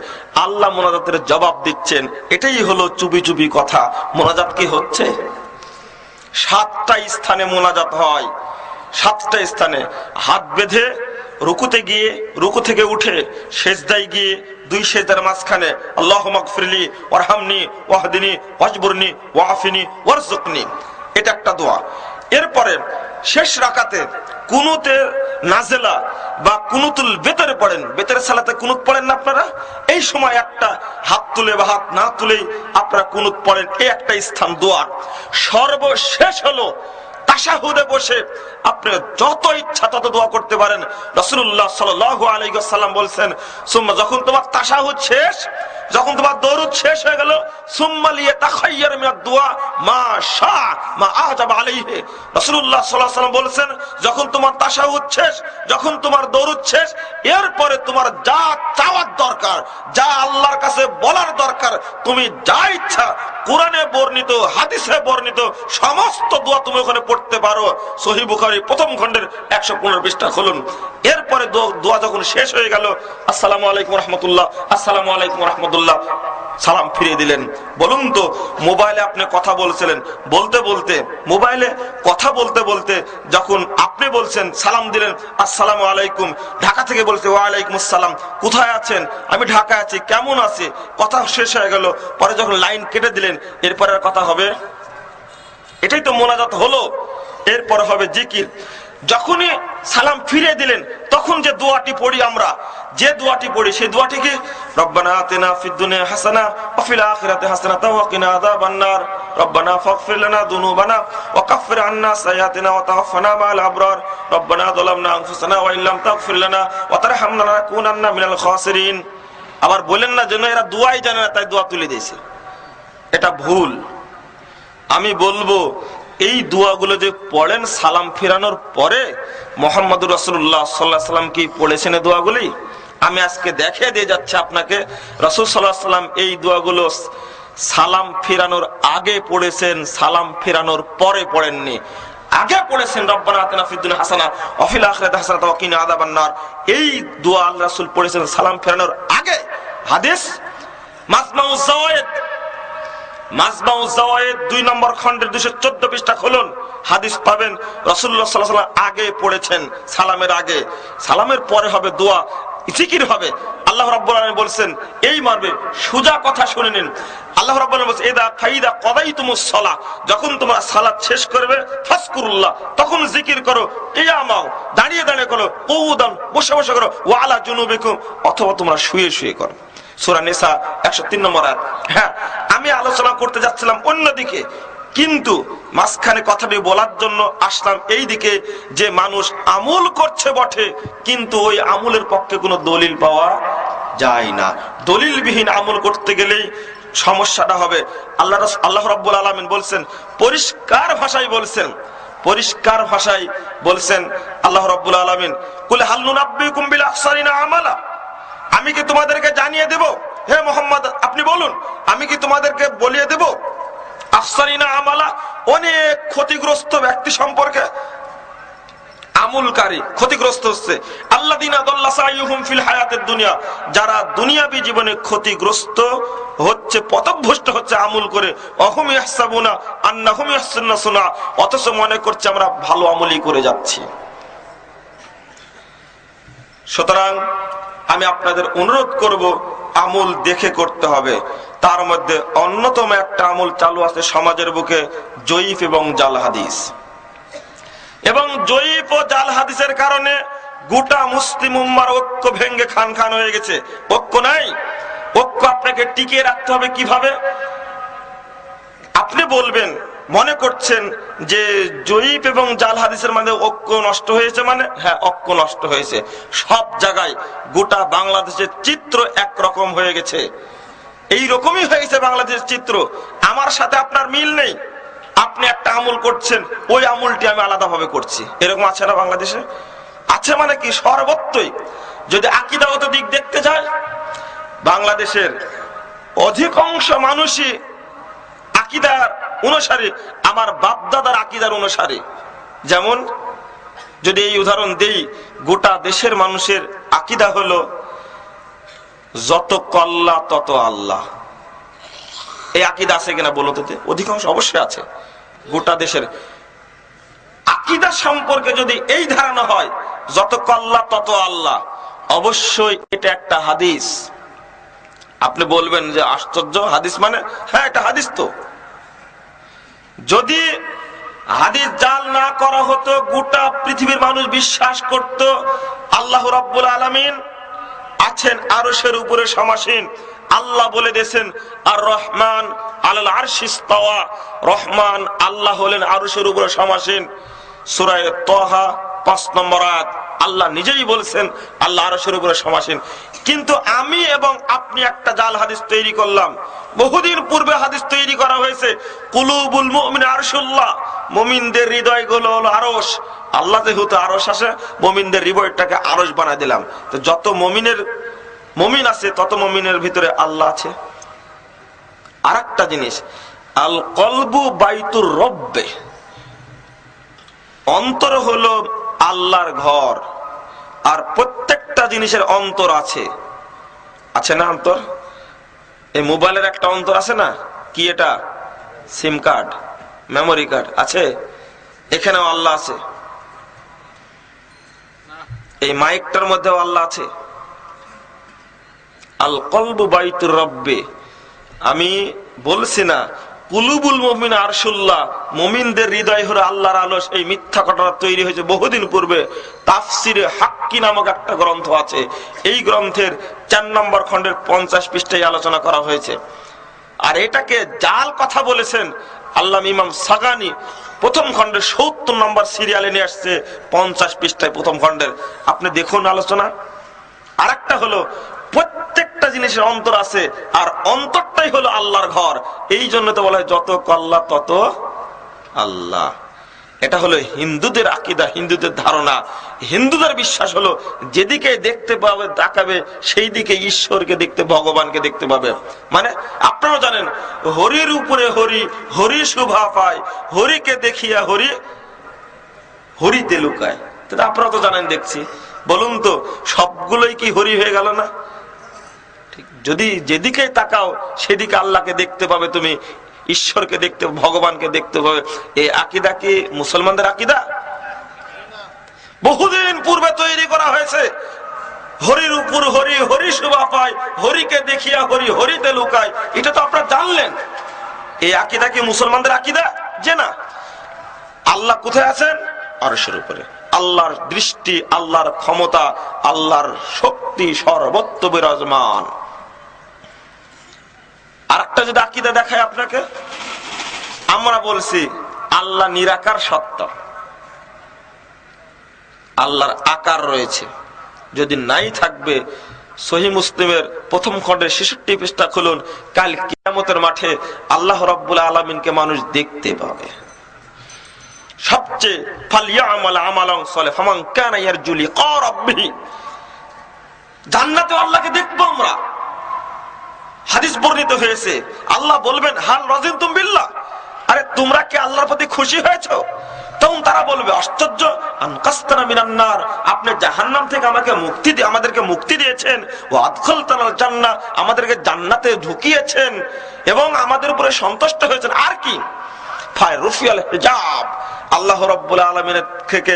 Speaker 3: আল্লাহ মুনাজাতের জবাব দিচ্ছেন, এটাই হলো চুপি চুপি কথা। মুনাজাত কি হচ্ছে? 7টা স্থানে মুনাজাত হয়, 7টা স্থানে হাত বেঁধে রুকুতে গিয়ে, রুকু থেকে উঠে সেজদায় গিয়ে 2 সেজদার মাঝখানে আল্লাহুম্মা গফিরলি ওয়ারহামনি ওয়াহদিনি ওয়াজবুরনি ওয়াআফিনি ওয়ারযুকনি, এটা একটা দোয়া। এরপরে শেষ রাকাতে কুনুতে নাজেলা বা কুনুতুল বেতরে পড়েন, বেতরের সালাতে কুনুত পড়েন না আপনারা? এই সময় একটা হাত তুলে বা হাত না তুলেই আপনারা কুনুত পড়েন, এই একটা স্থান দোয়া। সর্বশেষ হলো তাশাহুদে বসে আপনি যত ইচ্ছা তত দোয়া করতে পারেন। রাসূলুল্লাহ সাল্লাল্লাহু আলাইহি ওয়াসাল্লাম বলেন, সুম্মা, যখন তোমার তাশাহুদ শেষ, যখন তোমার দরুদ শেষ হয়ে গেল, সুম্মা লিয়াতাখায়্যার মিনাদ দুআ মা শা মা আজাবা আলাইহি। রাসূলুল্লাহ সাল্লাল্লাহু আলাইহি ওয়াসাল্লাম বলেন, যখন তোমার তাশাহুদ শেষ, যখন তোমার দরুদ শেষ, এরপরে তোমার যা চাওয়ার দরকার, যা আল্লাহর কাছে বলার দরকার, তুমি যা ইচ্ছা কোরআনে বর্ণিত হাদিসে বর্ণিত সমস্ত দোয়া তুমি ওখানে পড়তে পারো। সহিহ বুখারী প্রথম খণ্ডের 115 পৃষ্ঠা খুলুন। এরপরে দোয়া যখন শেষ হয়ে গেল, আসসালামু আলাইকুম রাহমাতুল্লাহ, আসসালামু আলাইকুম রাহমাতুল্লাহ, সালাম ফিরিয়ে দিলেন। বলুন তো, মোবাইলে আপনি কথা বলছিলেন, বলতে বলতে মোবাইলে কথা বলতে বলতে যখন আপনি বলছেন, সালাম দিলেন আসসালামু আলাইকুম, ঢাকা থেকে বলছে ওয়া আলাইকুম আসসালাম, কোথায় আছেন? আমি ঢাকায় আছি, কেমন আছে? কথা শেষ হয়ে গেল, পরে যখন লাইন কেটে দিলেন, এরপরে আর কথা হবে? এটাই তো মোনাজাত হলো। এরপরে হবে জিকির। যখনই সালাম ফিরিয়ে দিলেন, তখন যে দোয়াটি পড়ি আমরা, যে দোয়াটি পড়ি, সেই দোয়াটি কি? রব্বানা আতিনা ফিদ দুনিয়া হাসানা ওয়া ফিল আখিরাতি হাসানাতাও ওয়া কিনা আযাবান নার, রব্বানা ফাগফির লানা যুনুবানা ওয়া কাফফির আন্না সাইয়্যাতিনা ওয়া তাওয়াফানা মা'আল আবরার, রব্বানা যালামনা আনফুসানা ওয়া ইল্লাম তাগফির লানা ওয়া তারহামনা লানাকুনান্না মিনাল খাসিরিন। আবার বলেন না যেন এরা দোয়াই জানে না, তাই দোয়া তুলে দিয়েছে। এটা ভুল। আমি বলবো, এই দোয়াগুলো যে পড়েন সালাম ফিরানোর পরে, মুহাম্মদুর রাসূলুল্লাহ সাল্লাল্লাহু আলাইহি ওয়াসাল্লাম কি পড়েছেন এই দোয়াগুলি? আমি আজকে দেখিয়ে দিয়ে যাচ্ছি আপনাকে, রাসূল সাল্লাল্লাহু আলাইহি ওয়াসাল্লাম এই দোয়াগুলো সালাম ফিরানোর আগে পড়েছেন, সালাম ফিরানোর পরে পড়েননি। আগে পড়েছেন রব্বানা আতিনা ফিদ দুনিয়া হাসানা ওয়া ফিল আখিরাতি হাসানাতাও ওয়া কিনা আযাবান নার। এই দোয়া আল্লাহ রাসূল পড়েছেন সালাম ফিরানোর আগে। হাদিস মাজমাউজ যাওয়ায়েদ, মাজমাউজ যাওয়ায়েদ 2 নম্বর খণ্ডের 214 পৃষ্ঠা খুলুন, হাদিস পাবেন। রাসূলুল্লাহ সাল্লাল্লাহু আলাইহি ওয়াসাল্লাম আগে পড়েছেন, সালামের আগে। সালামের পরে হবে দোয়া, জিকির হবে। আল্লাহ রাব্বুল আলামিন বলেন এই মর্মে, সোজা কথা শুনে নিন। আল্লাহ রাব্বুল আলামিন বলেন, ইদা ফাইদা কদাইতুমুস সালাহ, যখন তোমরা সালাত শেষ করবে, ফাজকুরুল্লাহ, তখন জিকির করো, কিয়ামাও, দাঁড়িয়ে দাঁড়িয়ে করো, কুউদান, বসে বসে করো, ওয়া আলা জুনুবিকুম, অথবা তোমরা শুয়ে শুয়ে করো। সূরা নিসা 103 নম্বর আয়াত। হ্যাঁ, আমি আলোচনা করতে যাচ্ছিলাম অন্যদিকে, কিন্তু মাঝখানে কথাটি বলার জন্য আসলাম এই দিকে যে মানুষ আমল করছে বটে, কিন্তু ওই আমলের পক্ষে কোনো দলিল পাওয়া যায় না। দলিলবিহীন আমল করতে গেলেই সমস্যাটা হবে। আল্লাহ রাব্বুল আলামিন বলছেন, পরিষ্কার ভাষায় বলছেন, পরিষ্কার ভাষায় বলছেন আল্লাহ রাব্বুল আলামিন, কুল হাল নুনাব্বিকুম বিল আখসারিনা আমালা, আমি কি তোমাদেরকে জানিয়ে দেব, হে মুহাম্মদ আপনি বলুন, আমি কি তোমাদেরকে বলিয়ে দেব আখসারিনা আমালা, অনেক ক্ষতিগ্রস্ত ব্যক্তি সম্পর্কে। আমলকারী ক্ষতিগ্রস্ত হচ্ছে, আল্লাযিনা দাল্লা সাইয়ুহুম ফিল হায়াতিদ দুনিয়া, যারা দুনিয়াবী জীবনে ক্ষতিগ্রস্ত হচ্ছে, পথভ্রষ্ট হচ্ছে আমল করে, অহুম ইয়াহসাবুনা আন্নাহুম ইয়াহসুনুনা সুনা, অথচ মনে করছে আমরা ভালো আমলই করে যাচ্ছি। সুতরাং আমি আপনাদের অনুরোধ করব, আমল দেখে করতে হবে। তার মধ্যে অন্যতম একটা আমল চালু আছে সমাজের বুকে, জয়ীফ এবং জাল হাদিস। এবং জয়ীফ ও জাল হাদিসের কারণে গোটা মুসলিম উম্মার ঐক্য ভেঙে খান খান হয়ে গেছে। ঐক্য নাই। ঐক্য আপনাকে টিকিয়ে রাখতে হবে কিভাবে? আপনি বলবেন, মনে করছেন যে জয়ীফ এবং জাল হাদিসের মধ্যে ঐক্য নষ্ট হয়েছে, মানে হ্যাঁ, ঐক্য নষ্ট হয়েছে। সব জায়গায় গোটা বাংলাদেশের চিত্র একরকম হয়ে গেছে। এই রকমই হয়ে গেছে বাংলাদেশের চিত্র। আমার সাথে আপনার মিল নেই, আপনি একটা আমল করছেন, ওই আমলটি আমি আলাদাভাবে করছি, এরকম আছে না বাংলাদেশে? আছে মানে কি, সর্বত্রই। যদি আকীদাগত দিক দেখতে যায়, বাংলাদেশের অধিকাংশ মানুষই আকীদার অনুসারী, আমার বাপদাদার আকীদার অনুসারী। যেমন যদি এই উদাহরণ দেই, গোটা দেশের মানুষের আকীদা হলো যত কল্লা তত আল্লাহ। এই আকীদা আছে কিনা বলতে? অধিকাংশ অবশ্যই আছে। গোটা দেশের আকীদা সম্পর্কে যদি এই ধারণা হয় যত আল্লাহ তত আল্লাহ, অবশ্যই এটা একটা হাদিস। আপনি বলবেন যে আশ্চর্য, হাদিস মানে? হ্যাঁ, এটা হাদিস। তো যদি হাদিস জাল না করা হতো, গোটা পৃথিবীর মানুষ বিশ্বাস করত আল্লাহ রাব্বুল আলামিন আছেন আরশের উপরে সমাসীন। আল্লাহ বলে দিয়েছেন আর রহমান আলাল আরশি ইস্তাওয়া, রহমান আল্লাহ হলেন আরশের উপরে সমাসীন। সূরা তাহা 5 নম্বর আয়াত আল্লাহ নিজেই বলেছেন আল্লাহ আরশের উপরে সমাসীন। কিন্তু আমি এবং আপনি একটা জাল হাদিস তৈরি করলাম। বহুদিন পূর্বে হাদিস তৈরি করা হয়েছে কুলুবুল মুমিন আরশুল্লাহ, মুমিনদের হৃদয়গুলো হলো আরশ। আল্লাহ যেহেতু আরশ আছে, মুমিনদের হৃদয়টাকে আরশ বানায় দিলাম। তো যত মুমিন আছে তত মুমিনের ভিতরে আল্লাহ আছে। আরেকটা জিনিস, আল কলবু বাইতুর রব্বে, অন্তর হলো আল্লাহর ঘর। আর প্রত্যেকটা জিনিসের অন্তর আছে, আছে না অন্তর? এই মোবাইলের একটা অন্তর আছে না? কি এটা? সিম কার্ড, মেমোরি কার্ড আছে। এখানেও আল্লাহ আছে। এই মাইকটার মধ্যেও আল্লাহ আছে। আল কলবু বাইতুর রব্বে, আমি বলছি না কুলুবুল মুমিন আরশুল্লাহ, মুমিনদের হৃদয় হলো আল্লাহর আরশ। এই মিথ্যা কথাটা তৈরি হয়েছে বহুদিন পূর্বে। তাফসিরে হাক্কি নামক একটা গ্রন্থ আছে, এই গ্রন্থের 4 নম্বর খণ্ডের 50 পৃষ্ঠায় আলোচনা করা হয়েছে। আর এটাকে জাল কথা বলেছেন আল্লামা ইমাম সাগানি প্রথম খণ্ডের 70 নম্বর সিরিয়ালে নিয়ে আসছে 50 পৃষ্ঠায় প্রথম খণ্ডের। আপনি দেখুন আলোচনা। আরেকটা হলো প্রত্যেকটা জিনিসের অন্তর আছে, আর অন্তরটাই হলো আল্লাহর ঘর। এই জন্য তো বলা হয় যত আল্লাহ তত আল্লাহ। এটা হলো হিন্দুদের আকীদা, হিন্দুদের ধারণা। হিন্দুদের বিশ্বাস হলো যেদিকে দেখতে পাবে তাকাবে সেই দিকে ঈশ্বরকে দেখতে, ভগবানকে দেখতে পাবে। মানে আপনারা জানেন হরির উপরে হরি, হরি শোভা পায়, হরিকে দেখিয়া হরি হরিতে লুকায়। আপনারা তো জানেন, দেখছি। বলুন তো সবগুলোই কি হরি হয়ে গেল না? যদি যেদিকে তাকাও সেদিকে আল্লাহকে দেখতে পাবে, তুমি ঈশ্বরকে দেখতে, ভগবানকে দেখতে পাবে। এই আকীদা কি মুসলমানদের আকীদা? বহুদিন পূর্বে তৈরি করা হয়েছে। হরির উপর হরি, হরি শোভা পায়, হরিকে দেখিয়া হরি হরিতে লুকায়। এটা তো আপনারা জানলেন। এই আকীদা কি মুসলমানদের আকীদা? যে না, আল্লাহ কোথায় আছেন? আরশের উপরে। আল্লাহর দৃষ্টি, আল্লাহর ক্ষমতা, আল্লাহর শক্তি সর্বত্র বিরাজমান। আরেকটা যদি আকীদা দেখায় আপনাকে, আমরা বলছি আল্লাহ নিরাকার সত্তা, আল্লাহর আকার রয়েছে। যদি নাই থাকবে, সহিহ মুসলিমের প্রথম খণ্ডের 66 পৃষ্ঠা খুলুন, কাল কিয়ামতের মাঠে আল্লাহ রাব্বুল আলামিনকে মানুষ দেখতে পাবে। সবচেয়ে ফালিয়ামাল আমালান সালিহা ফামান কানা ইয়ারজু লিকা রাব্বিহি, জান্নাতে আল্লাহকে দেখব আমরা। হাদিস বর্ণিত হয়েছে, আল্লাহ বলবেন হাল রাজিনতুম বিল্লাহ, আরে তোমরা কি আল্লাহর প্রতি খুশি হয়েছো? তখন তারা বলবে আশ্চর্য, আনকাসতানা মিনান নার, আপনি জাহান্নাম থেকে আমাদেরকে মুক্তি দিয়েছেন, ও আদখালতানাল জান্নাহ, আমাদেরকে জান্নাতে ঢুকিয়েছেন এবং আমাদের উপরে সন্তুষ্ট হয়েছেন। আর কি? ফায়রুফিয়াল হিজাব, আল্লাহ রাব্বুল আলামিনের থেকে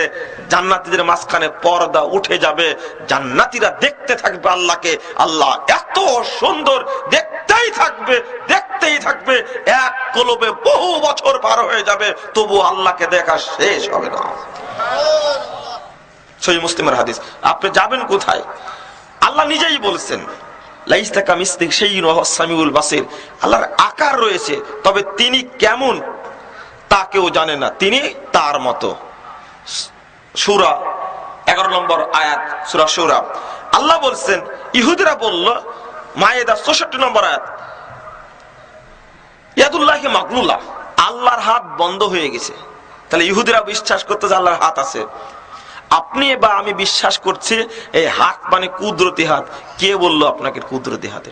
Speaker 3: জান্নাতীদের মাঝখানে পর্দা উঠে যাবে। জান্নাতীরা দেখতে থাকবে আল্লাহকে। আল্লাহ এত সুন্দর, দেখতেই থাকবে, দেখতেই থাকবে। এক কলবে বহু বছর পার হয়ে যাবে, তবু আল্লাহকে দেখা শেষ হবে না। সহিহ মুসলিমের হাদিস। আপনি যাবেন কোথায়? আল্লাহ নিজেই বলছেন লাইসা কামিসলিহি শাইউন ওয়া হুয়াস সামিউল বাসীর। আল্লাহর আকার রয়েছে, তবে তিনি কেমন তা কেউ জানে না, তিনি তার মতো। সূরা 11 নম্বর আয়াত, সূরা সূরা। আল্লাহ বলছেন, ইহুদিরা বলল, মায়েদা 64 নম্বর আয়াত, ইয়াদুল্লাহি মাগলুলা, আল্লাহর হাত বন্ধ হয়ে গেছে। তাহলে ইহুদিরা বিশ্বাস করতে যে আল্লাহর হাত আছে। আপনি বা আমি বিশ্বাস করছি এই হাত মানে কুদরতি হাত। কে বললো আপনাকে কুদরতি হাত?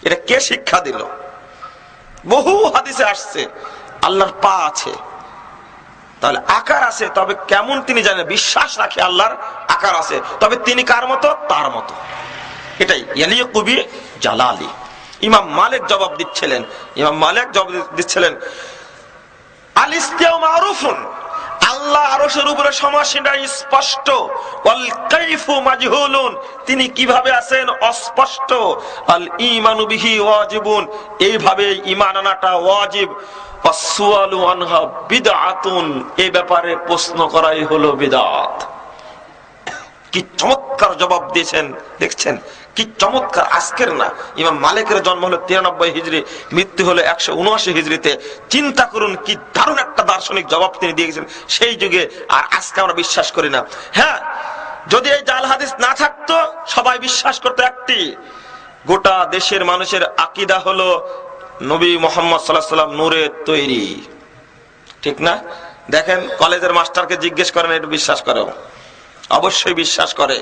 Speaker 3: এটা কে শিক্ষা দিল? বহু হাদিসে আসছে আল্লাহর পা আছে, তাহলে আকার আছে, তবে কেমন তিনি জানেন। বিশ্বাস রাখে আল্লাহর আকার আছে, তবে তিনি কার মতো? তার মতো। এটাই ইয়ালিকু বি জালালি। ইমাম মালিক জবাব দিচ্ছিলেন, আল ইস্তিওয়া মারুফুন, আল্লাহ আরশের উপরে সমাসীনটা স্পষ্ট, ওয়াল কাইফু মাজহুলুন, তিনি কিভাবে আছেন অস্পষ্ট। আল ঈমানু বিহি ওয়াজিবুন, এইভাবে ঈমান আনাটা ওয়াজিব। আসওয়ালু আনহা বিদআতুন, এই ব্যাপারে প্রশ্ন করাই হলো বিদআত। কি চমৎকার জবাব দিয়েছেন দেখছেন, কি চমৎকার। আজকের না, ইমাম মালিকের জন্ম হলো 93 হিজরি, মৃত্যু হলো 179 হিজরিতে। চিন্তা করুন কি দারুণ একটা দার্শনিক জবাব তিনি দিয়েছেন সেই যুগে, আর আজকে আমরা বিশ্বাস করি না। হ্যাঁ, যদি এই জাল হাদিস না থাকতো সবাই বিশ্বাস করতো একটি, গোটা দেশের মানুষের আকীদা হলো নবী মুহাম্মদ সাল্লাল্লাহু আলাইহি ওয়াসাল্লাম নূরের তৈরি, ঠিক না? দেখেন কলেজের মাস্টারকে জিজ্ঞেস করেন, এটা বিশ্বাস করে? অবশ্যই বিশ্বাস করে।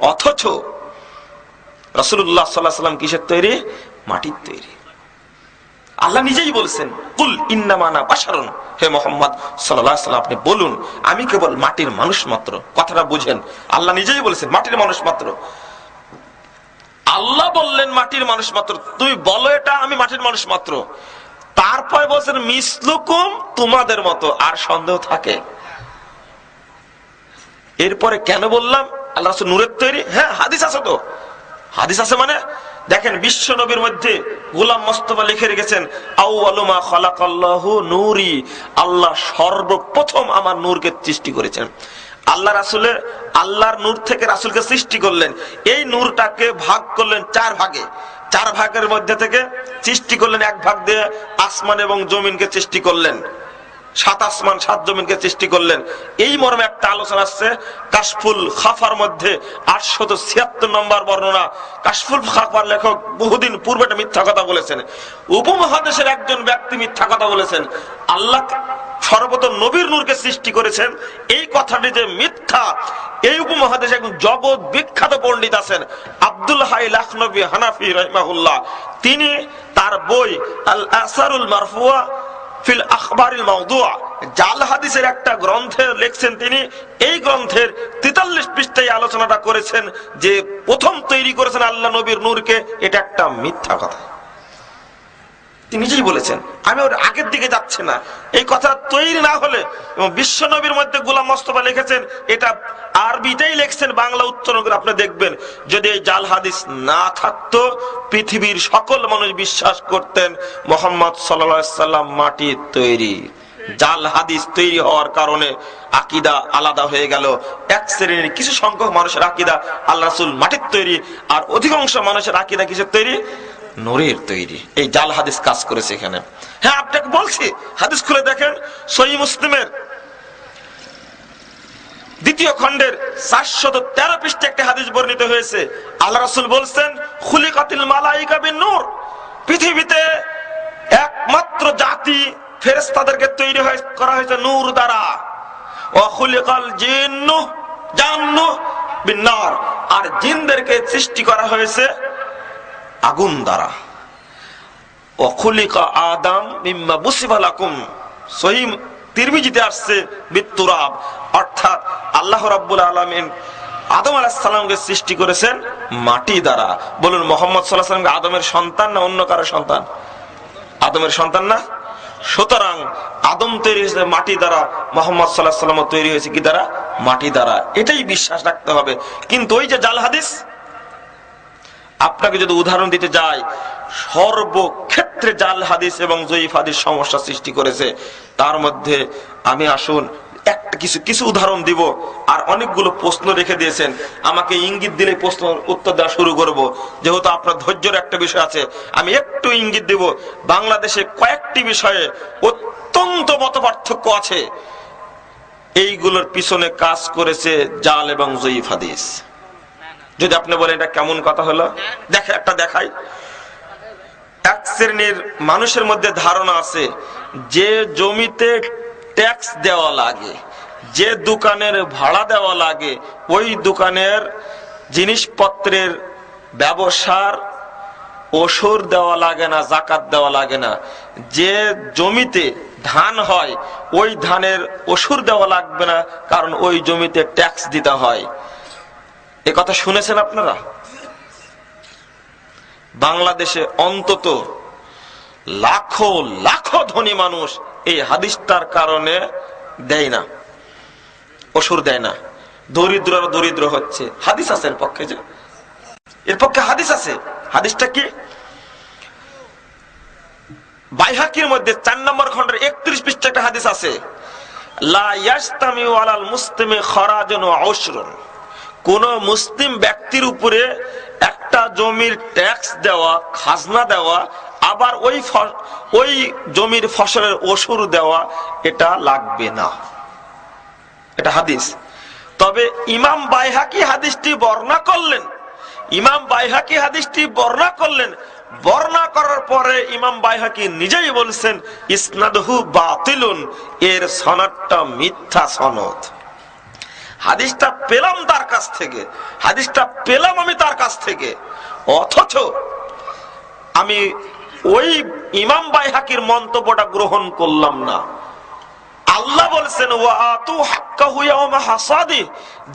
Speaker 3: অথচ রাসূলুল্লাহ সাল্লাল্লাহু আলাইহি ওয়াসাল্লাম কিসের তৈরি? মাটির তৈরি। আল্লাহ নিজেই বলছেন, কুল ইন্নামা আনা বাশারুন, হে মুহাম্মদ সাল্লাল্লাহু আলাইহি ওয়াসাল্লাম আপনি বলুন আমি কেবল মাটির মানুষ মাত্র। কথাটা বুঝেন, আল্লাহ নিজেই বলেছেন মাটির মানুষ মাত্র। আল্লাহ বললেন মাটির মানুষ মাত্র, তুমি বলো এটা আমি মাটির মানুষ মাত্র। তারপরে বলছেন মিসলুকুম, তোমাদের মতো। আর সন্দেহ থাকে? এরপরে কেন বললাম আল্লাহ রাসূল নূরের তৈরি? হ্যাঁ, হাদিস আছে তো। হাদিস আছে মানে দেখেন, বিশ্ব নবীর মধ্যে গোলাম মোস্তফা লিখে রেখেছেন, আউয়ালু মা খালাকাল্লাহু নূরি, আল্লাহ সর্বপ্রথম আমার নূরকে সৃষ্টি করেছেন। আল্লাহ রাসূলের, আল্লাহর নূর থেকে রাসূলকে সৃষ্টি করলেন। এই নূরটাকে ভাগ করলেন 4 ভাগে। 4 ভাগের মধ্যে থেকে সৃষ্টি করলেন 1 ভাগ দিয়ে আসমান এবং জমিনকে সৃষ্টি করলেন, 7 আসমান 7 জমিনকে সৃষ্টি করলেন। এই মর্মে একটা আলোচনা আসছে কাশফুল খাফার মধ্যে 876 নম্বর বর্ণনা। কাশফুল খাফার লেখক বহুদিন পূর্বে একটা মিথ্যা কথা বলেছেন। উপমহাদেশের একজন ব্যক্তি মিথ্যা কথা বলেছেন, আল্লাহ সর্বপ্রথম নবীর নূরকে সৃষ্টি করেছেন, এই কথাটি যে মিথ্যা, এই উপমহাদেশে একজন জগৎ বিখ্যাত পণ্ডিত আছেন আব্দুল হাই লাখনবী হানাফি রাহিমাহুল্লাহ। তিনি তার বই আল আসারুল মারফুয়া ফিল আখবারিল মাউদুআ, জাল হাদিসের একটা গ্রন্থে লিখছেন তিনি। এই গ্রন্থের 43 পৃষ্ঠায় আলোচনাটা করেছেন যে প্রথম তৈরি করেছেন আল্লাহ নবীর নূরকে, এটা একটা মিথ্যা কথা। তিনি নিজেই বলেছেন, আমি ওর আগের দিকে যাচ্ছি না। এই কথা তৈরি না হলে, এবং বিশ্ব নবীর মধ্যে গোলাম মোস্তফা লিখেছেন, এটা আরবিতেই লিখছেন, বাংলা উচ্চারণ করে আপনি দেখবেন। যদি এই জাল হাদিস না থাকতো পৃথিবীর সকল মানুষ বিশ্বাস করতেন মুহাম্মদ সাল্লাল্লাহু আলাইহি ওয়াসাল্লাম মাটির তৈরি। জাল হাদিস তৈরি হওয়ার কারণে আকীদা আলাদা হয়ে গেল। এক শ্রেণীর কিছু সংখ্যক মানুষের আকীদা আল্লাহ রাসূল মাটির তৈরি, আর অধিকাংশ মানুষের আকীদা কিসের তৈরি? নূরের তৈরি। এই জাল হাদিস কাজ করেছে এখানে। হ্যাঁ, আপনাকে বলছি, হাদিস খুলে দেখেন, সহিহ মুসলিমের 2য় খণ্ডের 413 পৃষ্ঠায় একটা হাদিস বর্ণিত হয়েছে। আল্লাহ রাসূল বলছেন, খুলিকাতিল মালাইকা বিন নূর, পৃথিবীতে একমাত্র জাতি ফেরেশতাদেরকে তৈরি করা হয়েছে নূর দ্বারা। ওয়া খুলিকাল জিন্নু জান্নু বিন নার, আর জিনদেরকে সৃষ্টি করা হয়েছে আগুন দ্বারা। ও খুলিকা আদম মিম্মা বুসিফা লাকুম, সহিহ তিরমিজিতে আসছে বিতুরাব, অর্থাৎ আল্লাহ রাব্বুল আলামিন আদম আলাইহিস সালামকে সৃষ্টি করেছেন মাটি দ্বারা। বলুন, মুহাম্মদ সাল্লাল্লাহু আলাইহি ওয়াসাল্লাম আদমের সন্তান না অন্য কারো সন্তান? আদমের সন্তান না? সুতরাং আদম তৈরি হয়েছে মাটি দ্বারা, মুহাম্মদ সাল্লাল্লাহু আলাইহি ওয়াসাল্লাম তৈরি হয়েছে কি দ্বারা? মাটি দ্বারা। এটাই বিশ্বাস রাখতে হবে। কিন্তু ওই যে জাল হাদিস, আপনাকে যদি উদাহরণ দিতে যাই, সর্বক্ষেত্রে জাল হাদিস এবং জয়ীফ হাদিস সমস্যা সৃষ্টি করেছে। তার মধ্যে আমি আসুন একটা কিছু উদাহরণ দিব, আর অনেকগুলো প্রশ্ন রেখে দিয়েছেন, আমাকে ইঙ্গিত দিলে প্রশ্ন উত্তর দেওয়া শুরু করব, যেহেতু আপনার ধৈর্যের একটা বিষয় আছে। আমি একটু ইঙ্গিত দিব, বাংলাদেশে কয়েকটি বিষয়ে অত্যন্ত মতপার্থক্য আছে, এইগুলোর পিছনে কাজ করেছে জাল এবং জয়ীফ হাদিস। যদি আপনি বলেন এটা কেমন কথা হলো, একটা দেখাই। এক শ্রেণীর মানুষের মধ্যে ধারণা আছে যে জমিতে ট্যাক্স দেওয়া লাগে, যে দোকানের ভাড়া দেওয়া লাগে, ওই দোকানের জিনিসপত্রের ব্যবসার ওসর দেওয়া লাগে না, যাকাত দেওয়া লাগে না। যে জমিতে ধান হয় ওই ধানের ওসর দেওয়া লাগবে না, কারণ ওই জমিতে ট্যাক্স দিতে হয়। এ কথা শুনেছেন আপনারা? বাংলাদেশে অন্তত লাখো লাখো ধনী মানুষ এই হাদিসটার কারণে দেয় না, ওষুধ দেয় না, দরিদ্র দরিদ্র হচ্ছে। হাদিস আছে এর পক্ষে, যে এর পক্ষে হাদিস আছে। হাদিসটা কি? বাইহাকির মধ্যে 4 নম্বর খণ্ডের 31 পৃষ্ঠা একটা হাদিস আছে, লা ইয়াস্তামিউ আলাল মুসলিমি খরাজুন ওয়া উশরুন। কোন মুসলিম ব্যক্তির উপরে একটা জমির ট্যাক্স দেওয়া, খাজনা দেওয়া, আবার ওই জমির ফসলের ওষুধ দেওয়া, এটা লাগবে না। এটা হাদিস। তবে ইমাম বাইহাকি হাদিসটি বর্ণনা করলেন। ইমাম বাইহাকি হাদিসটি বর্ণনা করলেন। বর্ণনা করার পরে ইমাম বাইহাকি নিজেই বলছেন ইসনাদহু বাতিলুন, এর সনদটা মিথ্যা সনদ। হাদিসটা পেলাম তার কাছ থেকে, হাদিসটা পেলাম আমি তার কাছ থেকে, অথচ আমি ওই ইমাম বাইহাকির মন্তব্যটা গ্রহণ করলাম না। আল্লাহ বলছেন ওয়াতু হাক্কাহু ইয়াওমা হাসাদি,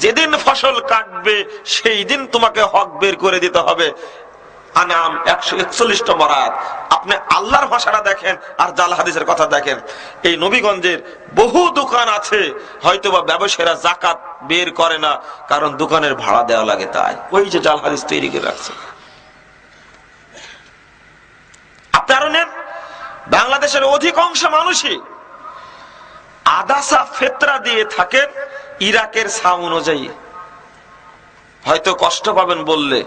Speaker 3: যেদিন ফসল কাটবে সেই দিন তোমাকে হক বের করে দিতে হবে। আনাম 141 নম্বর আয়াত। আপনি আল্লাহর ভাষাটা দেখেন আর জাল হাদিসের কথা দেখেন। এই নবীগঞ্জের বহু দোকান আছে, হয়তোবা ব্যবসায়ীরা যাকাত বের করে না, কারণ দোকানের ভাড়া দেওয়া লাগে, তাই ওই যে জাল হাদিস তৈরি করে রাখছে। আপনারা নেন, বাংলাদেশের অধিকাংশ মানুষই আদাসা ফেতরা দিয়ে থাকেন ইরাকের সা অনুযায়ী। হয়তো কষ্ট পাবেন বললে,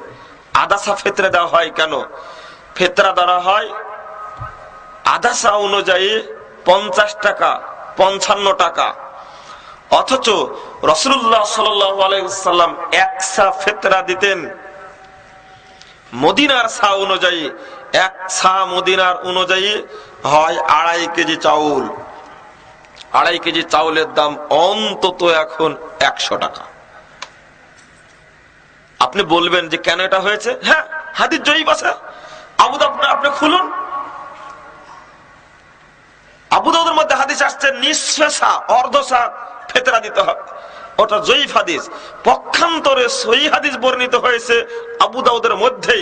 Speaker 3: আদাসা ফেতরা দেওয়া হয় কেন? ফেতরা দেওয়া হয় আদাসা অনুযায়ী 50 টাকা, 55 টাকা। অথচ রাসূলুল্লাহ সাল্লাল্লাহু আলাইহি ওয়াসাল্লাম 1 সা ফেতরা দিতেন মদিনার সা অনুযায়ী। 1 সা মদিনার অনুযায়ী হয় 2.5 কেজি চাউল। 2.5 কেজি চাউলের দাম অন্তত এখন 100 টাকা। আপনি বলবেন যে কেন এটা হয়েছে? হ্যাঁ, হাদিস জয়ীফ আছে। আবু দাউদ আপনি খুলুন, আবু দাউদের মধ্যে হাদিস আসছে নিসফে সা, অর্ধ সা ফেতরা দিতে হবে, ওটা জয়ীফ হাদিস। পক্ষান্তরে সহিহ হাদিস বর্ণিত হয়েছে আবু দাউদের মধ্যে,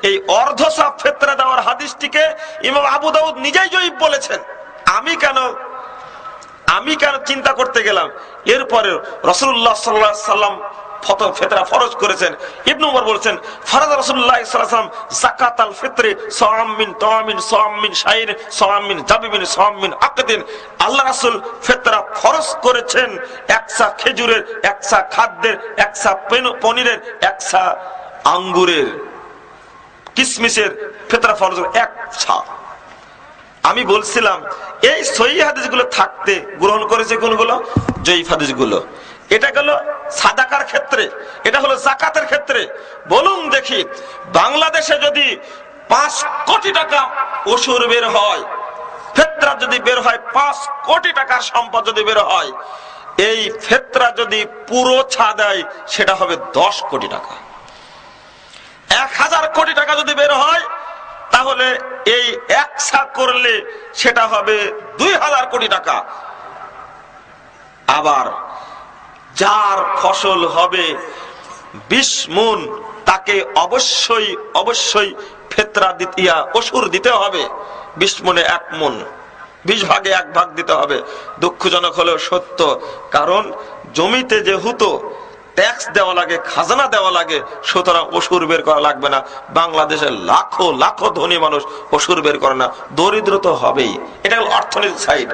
Speaker 3: এই অর্ধ সা ফেতরা দেওয়ার হাদিসটিকে ইমাম আবু দাউদ নিজেই জয়ীফ বলেছেন। আমি কেন চিন্তা করতে গেলাম? এরপরে রাসূলুল্লাহ সাল্লাল্লাহু আলাইহি ওয়াসাল্লাম ফেতরা ফরজ করেছেন। ইবনে উমর বলেছেন ফরজ রাসূলুল্লাহ সাল্লাল্লাহু আলাইহি ওয়াসাল্লাম যাকাতাল ফিত্রি সাম মিন তামিন সাম মিন শাইর সাম মিন জাবিবিন সাম মিন আকদিন। আল্লাহ রাসূল ফিতরা ফরজ করেছেন 1 সা খেজুরের, 1 সা খাদ্যের, 1 সা পনিরের, 1 সা আঙ্গুরের, কিশমিশের ফিতরা ফরজ 1 সা। আমি বলছিলাম এই সহিহ হাদিসগুলো থাকতে গ্রহণ করেছে কোনগুলো? জয়ীফ হাদিসগুলো। এটা গেল সাদাকার ক্ষেত্রে, এটা হলো যাকাতের ক্ষেত্রে। বলুন দেখি, বাংলাদেশে যদি 5 কোটি টাকা ওসুর বের হয়, ফেতরা যদি বের হয়, 5 কোটি টাকার সম্পদ যদি বের হয়, এই ফেতরা যদি পুরো ছা দেয় সেটা হবে 10 কোটি টাকা। 1000 কোটি টাকা যদি বের হয়, তাহলে এই 1 সা করলে সেটা হবে 2000 কোটি টাকা। আবার যার ফসল হবে 20 মুন, তাকে অবশ্যই ফেতরা দিতিয়া ওসুর দিতে হবে। 20 মুনে 1 মুন, 20 ভাগে 1 ভাগ দিতে হবে। দুঃখজনক হলেও সত্য, কারণ জমিতে যেহেতু ট্যাক্স দেওয়া লাগে, খাজনা দেওয়া লাগে, সুতরাং ওসুর বের করা লাগবে না। বাংলাদেশের লাখো লাখো ধনী মানুষ ওসুর বের করে না, দরিদ্র তো হবেই। এটা হলো অর্থনৈতিক সাইড।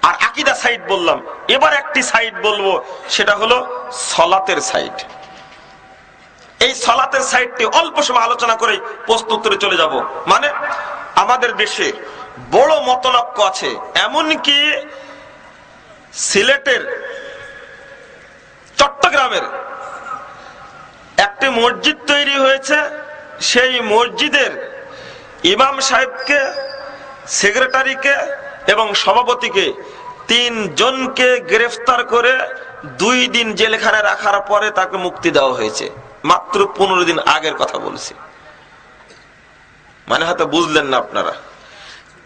Speaker 3: আর আকীদা সাইড বললাম, এবার একটি সাইড বলবো, সেটা হলো সালাতের সাইড। এই সালাতের সাইডটি অল্প সময় আলোচনা করে প্রশ্ন উত্তরে চলে যাব। মানে আমাদের দেশে বড় মতনৈক্য আছে, এমনকি সিলেটের চট্টগ্রামের একটি মসজিদ তৈরি হয়েছে। সেই মসজিদের ইমাম সাহেবকে, সেক্রেটারিকে এবং সভাপতিকে 3 জনকে গ্রেফতার করে 2 দিন জেলখানায় রাখার পরে তাকে মুক্তি দেওয়া হয়েছে। মাত্র 15 দিন আগের কথা বলছি। মানে হয়তো বুঝলেন না আপনারা।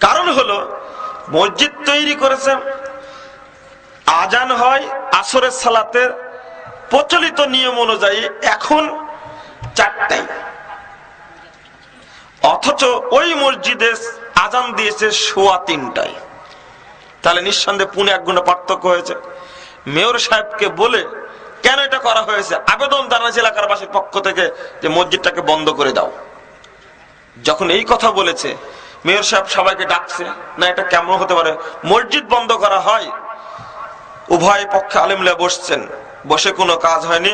Speaker 3: কারণ হলো মসজিদ তৈরি করেছেন, আজান হয় আসরের সালাতের প্রচলিত নিয়ম অনুযায়ী এখন 4টায়, অথচ ওই মসজিদে আজান দিয়েছে 3:15টায়। তাহলে নিঃসন্দেহে 1.5 ঘন্টা পার্থক্য হয়েছে। মেয়র সাহেবকে বলে কেন এটা করা হয়েছে আবেদন জানাচ্ছে এলাকার বাসীর পক্ষ থেকে যে মসজিদটাকে বন্ধ করে দাও। যখন এই কথা বলেছে মেয়র সাহেব সবাইকে ডাকছে, না এটা কেমন হতে পারে, মসজিদ বন্ধ করা হয়। উভয় পক্ষে আলেমরা বসছেন, বসে কোনো কাজ হয়নি।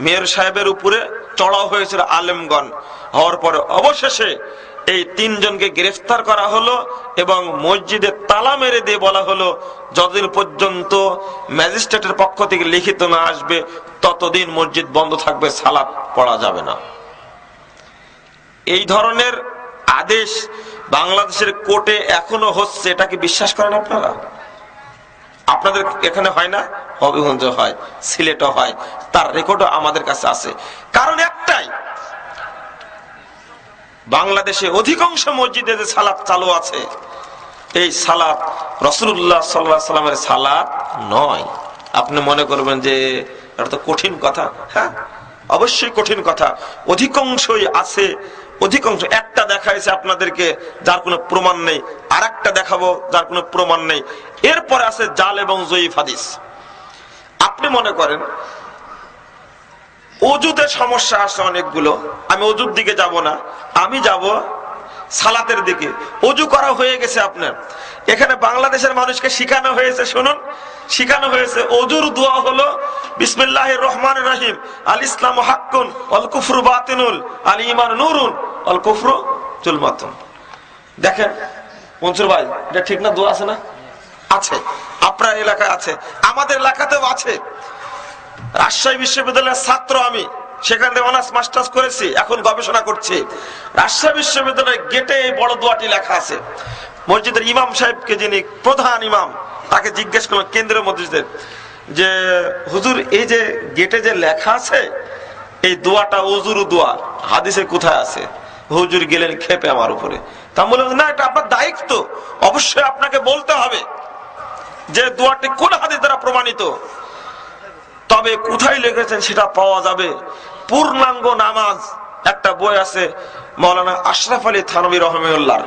Speaker 3: মেয়র সাহেবের উপরে চড়াও হয়েছিল আলেমগণ। হওয়ার পরে অবশেষে এই 3 জনকে গ্রেফতার করা হলো এবং মসজিদে তালা মেরে দিয়ে বলা হলো যতদিন পর্যন্ত ম্যাজিস্ট্রেটের পক্ষ থেকে লিখিত না আসবে ততদিন মসজিদ বন্ধ থাকবে, সালাত পড়া যাবে না। এই ধরনের আদেশ বাংলাদেশের কোর্টে এখনো হচ্ছে, এটা কি বিশ্বাস করেন আপনারা? আপনাদের এখানে হয় না? হবিগঞ্জ হয়, সিলেটও হয়, তার রেকর্ডও আমাদের কাছে আছে। কারণ একটাই, বাংলাদেশে অধিকাংশ মসজিদে যে সালাত চালু আছে এই সালাত রাসূলুল্লাহ সাল্লাল্লাহু আলাইহি ওয়াসাল্লামের সালাত নয়। আপনি মনে করবেন যে এটা তো কঠিন কথা। হ্যাঁ, অবশ্যই কঠিন কথা। অধিকাংশই আছে, অধিকাংশ। একটা দেখাইছে আপনাদেরকে যার কোনো প্রমাণ নেই, আর একটা দেখাবো যার কোনো প্রমাণ নেই। এরপরে আছে জাল এবং জয়ীফ হাদিস। আপনি মনে করেন অজুতে সমস্যা আছে অনেকগুলো, আমি অজুর দিকে যাব না, আমি যাব সালাতের দিকে। অজু করা হয়ে গেছে আপনার, এখানে বাংলাদেশের মানুষকে শিখানো হয়েছে, শুনুন, শিখানো হয়েছে অজুর দোয়া হলো বিসমিল্লাহির রহমানির রহিম, আল ইসলামু হাক্কুন ওয়াল কুফরু বাতিনুল, আল ঈমানু নূরুন ওয়াল কুফরু যুলমাতুন। দেখেন মনসুর ভাই, এটা ঠিক না? দোয়া আছে না? আছে, আপনার এলাকায় আছে, আমাদের এলাকাতেও আছে। রাজশাহী বিশ্ববিদ্যালয়ের ছাত্র আমি, সেখান থেকে অনার্স মাস্টার্স করেছি, এখন গবেষণা করছি। রাজশাহী বিশ্ববিদ্যালয়ের গেটে এই বড় দোয়াটি লেখা আছে। মসজিদের ইমাম সাহেবকে, যিনি প্রধান ইমাম, তাকে জিজ্ঞেস করলাম কেন্দ্রীয় মসজিদের, যে হুজুর এই যে গেটে যে লেখা আছে এই দোয়াটা ওযুর দোয়া, হাদিসে কোথায় আছে? হুজুর গেলেন খেপে আমার উপরে। তা বললাম না, এটা আপনার দায়িত্ব, অবশ্যই আপনাকে বলতে হবে যে দোয়াটি কোন হাদিস দ্বারা প্রমাণিত। তবে কোথায় লিখেছেন সেটা পাওয়া যাবে। পূর্ণাঙ্গ নামাজ একটা বই আছে মাওলানা আশরাফ আলী থানভী রহমাহুল্লাহ,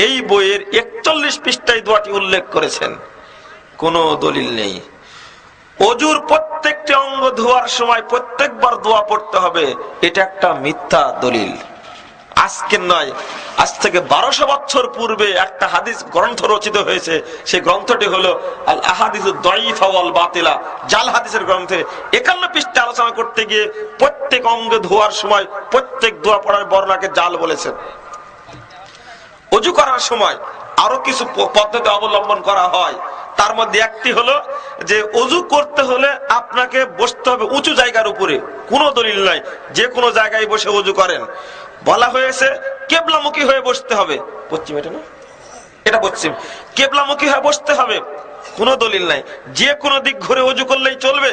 Speaker 3: এই বইয়ের 41 পৃষ্ঠায় দোয়াটি উল্লেখ করেছেন। কোনো দলিল নেই। অজুর প্রত্যেকটি অঙ্গ ধোয়ার সময় প্রত্যেকবার দোয়া পড়তে হবে, এটা একটা মিথ্যা দলিল। আজকের নয়, আজ থেকে 1200 বছর পূর্বে একটা হাদিস গ্রন্থ রচিত হয়েছে। সেই গ্রন্থটি হলো আল আহাদিসুদ দাঈফা ওয়াল বাতিলা, জাল হাদিসের গ্রন্থে 51 পৃষ্ঠা আলোচনা করতে গিয়ে প্রত্যেক অঙ্গে ধোয়ার সময় প্রত্যেক দোয়া পড়ার বর্ণনাকে জাল বলেছেন। অজু করার সময় আরো কিছু পদ্ধতি অবলম্বন করা হয়, তার মধ্যে একটি হলো যে অজু করতে হলে আপনাকে বসতে হবে উঁচু জায়গার উপরে। কোনো দলিল নাই, যে কোনো জায়গায় বসে অজু করেন। বলা হয়েছে কেবলামুখী হয়ে বসতে হবে। পশ্চিম, এটা না, এটা পশ্চিম, কেবলামুখী হয়ে বসতে হবে। কোনো দলিল নাই, যে কোনো দিক ঘুরে অজু করলেই চলবে।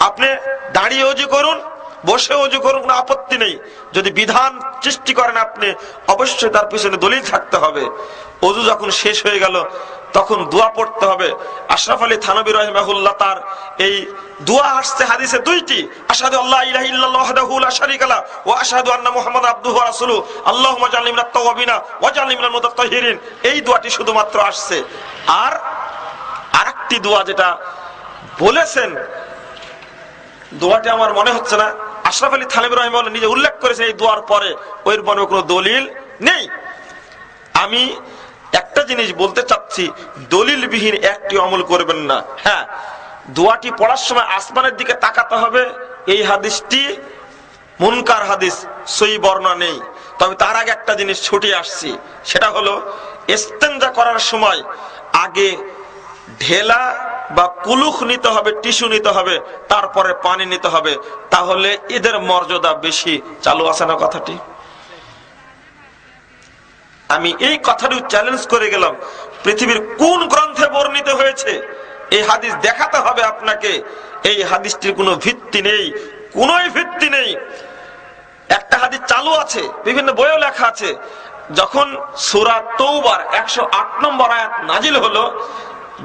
Speaker 3: আপনি দাঁড়িয়ে অজু করুন, বসে অজু করুন, কোনো আপত্তি নেই। যদি বিধান সৃষ্টি করেন আপনি, অবশ্যই তার পিছনে দলিল থাকতে হবে। অজু যখন শেষ হয়ে গেল তখন দোয়া পড়তে হবে। আশরাফ আলী থানভী রাহিমাহুল্লাহ তার এই দোয়া আসছে হাদিসে দুইটি, আশহাদু আল্লা ইলাহা ইল্লাল্লাহু ওয়াহদাহু লা শারীকা লাহু ওয়া আশহাদু আন্না মুহাম্মাদান আবদুহু ওয়া রাসূলুহু আল্লাহুম্মা জাআলনি মিনাত তাওয়াবিনা ওয়া জাআলনি মিনাল মুতাত্তাহিরিন। এই দোয়াটি শুধুমাত্র আসছে। আর আরেকটি দোয়া যেটা বলেছেন, দোয়াটি আমার মনে হচ্ছে না, আশরাফ আলী থানভী রাহিমাহুল্লাহ নিজে উল্লেখ করেছেন এই দোয়ার পরে, ওই মনে কোনো দলিল নেই। আমি একটা জিনিস বলতে চাচ্ছি, দলিলবিহীন একটি আমল করবেন না। হ্যাঁ, দোয়াটি পড়ার সময় আসমানের দিকে তাকাতে হবে, এই হাদিসটি মুনকার হাদিস, সহি বর্ণনা নেই। তবে তার আগে একটা জিনিস ছুটে আসছি, সেটা হলো ইস্তেনজা করার সময় আগে ঢেলা বা কুলুখ নিতে হবে, টিস্যু নিতে হবে, তারপরে পানি নিতে হবে, তাহলে এদের মর্যাদা বেশি। চালু আছে না কথাটি? আমি এই কথাটি চ্যালেঞ্জ করে গেলাম, পৃথিবীর কোন গ্রন্থে বর্ণিত হয়েছে এই হাদিস দেখাতে হবে আপনাকে। এই হাদিসটির কোনো ভিত্তি নেই, কোনো ভিত্তি নেই। একটা হাদিস চালু আছে, বিভিন্ন বইও লেখা আছে। যখন সূরা তওবার 108 নম্বর আয়াত নাজিল হলো,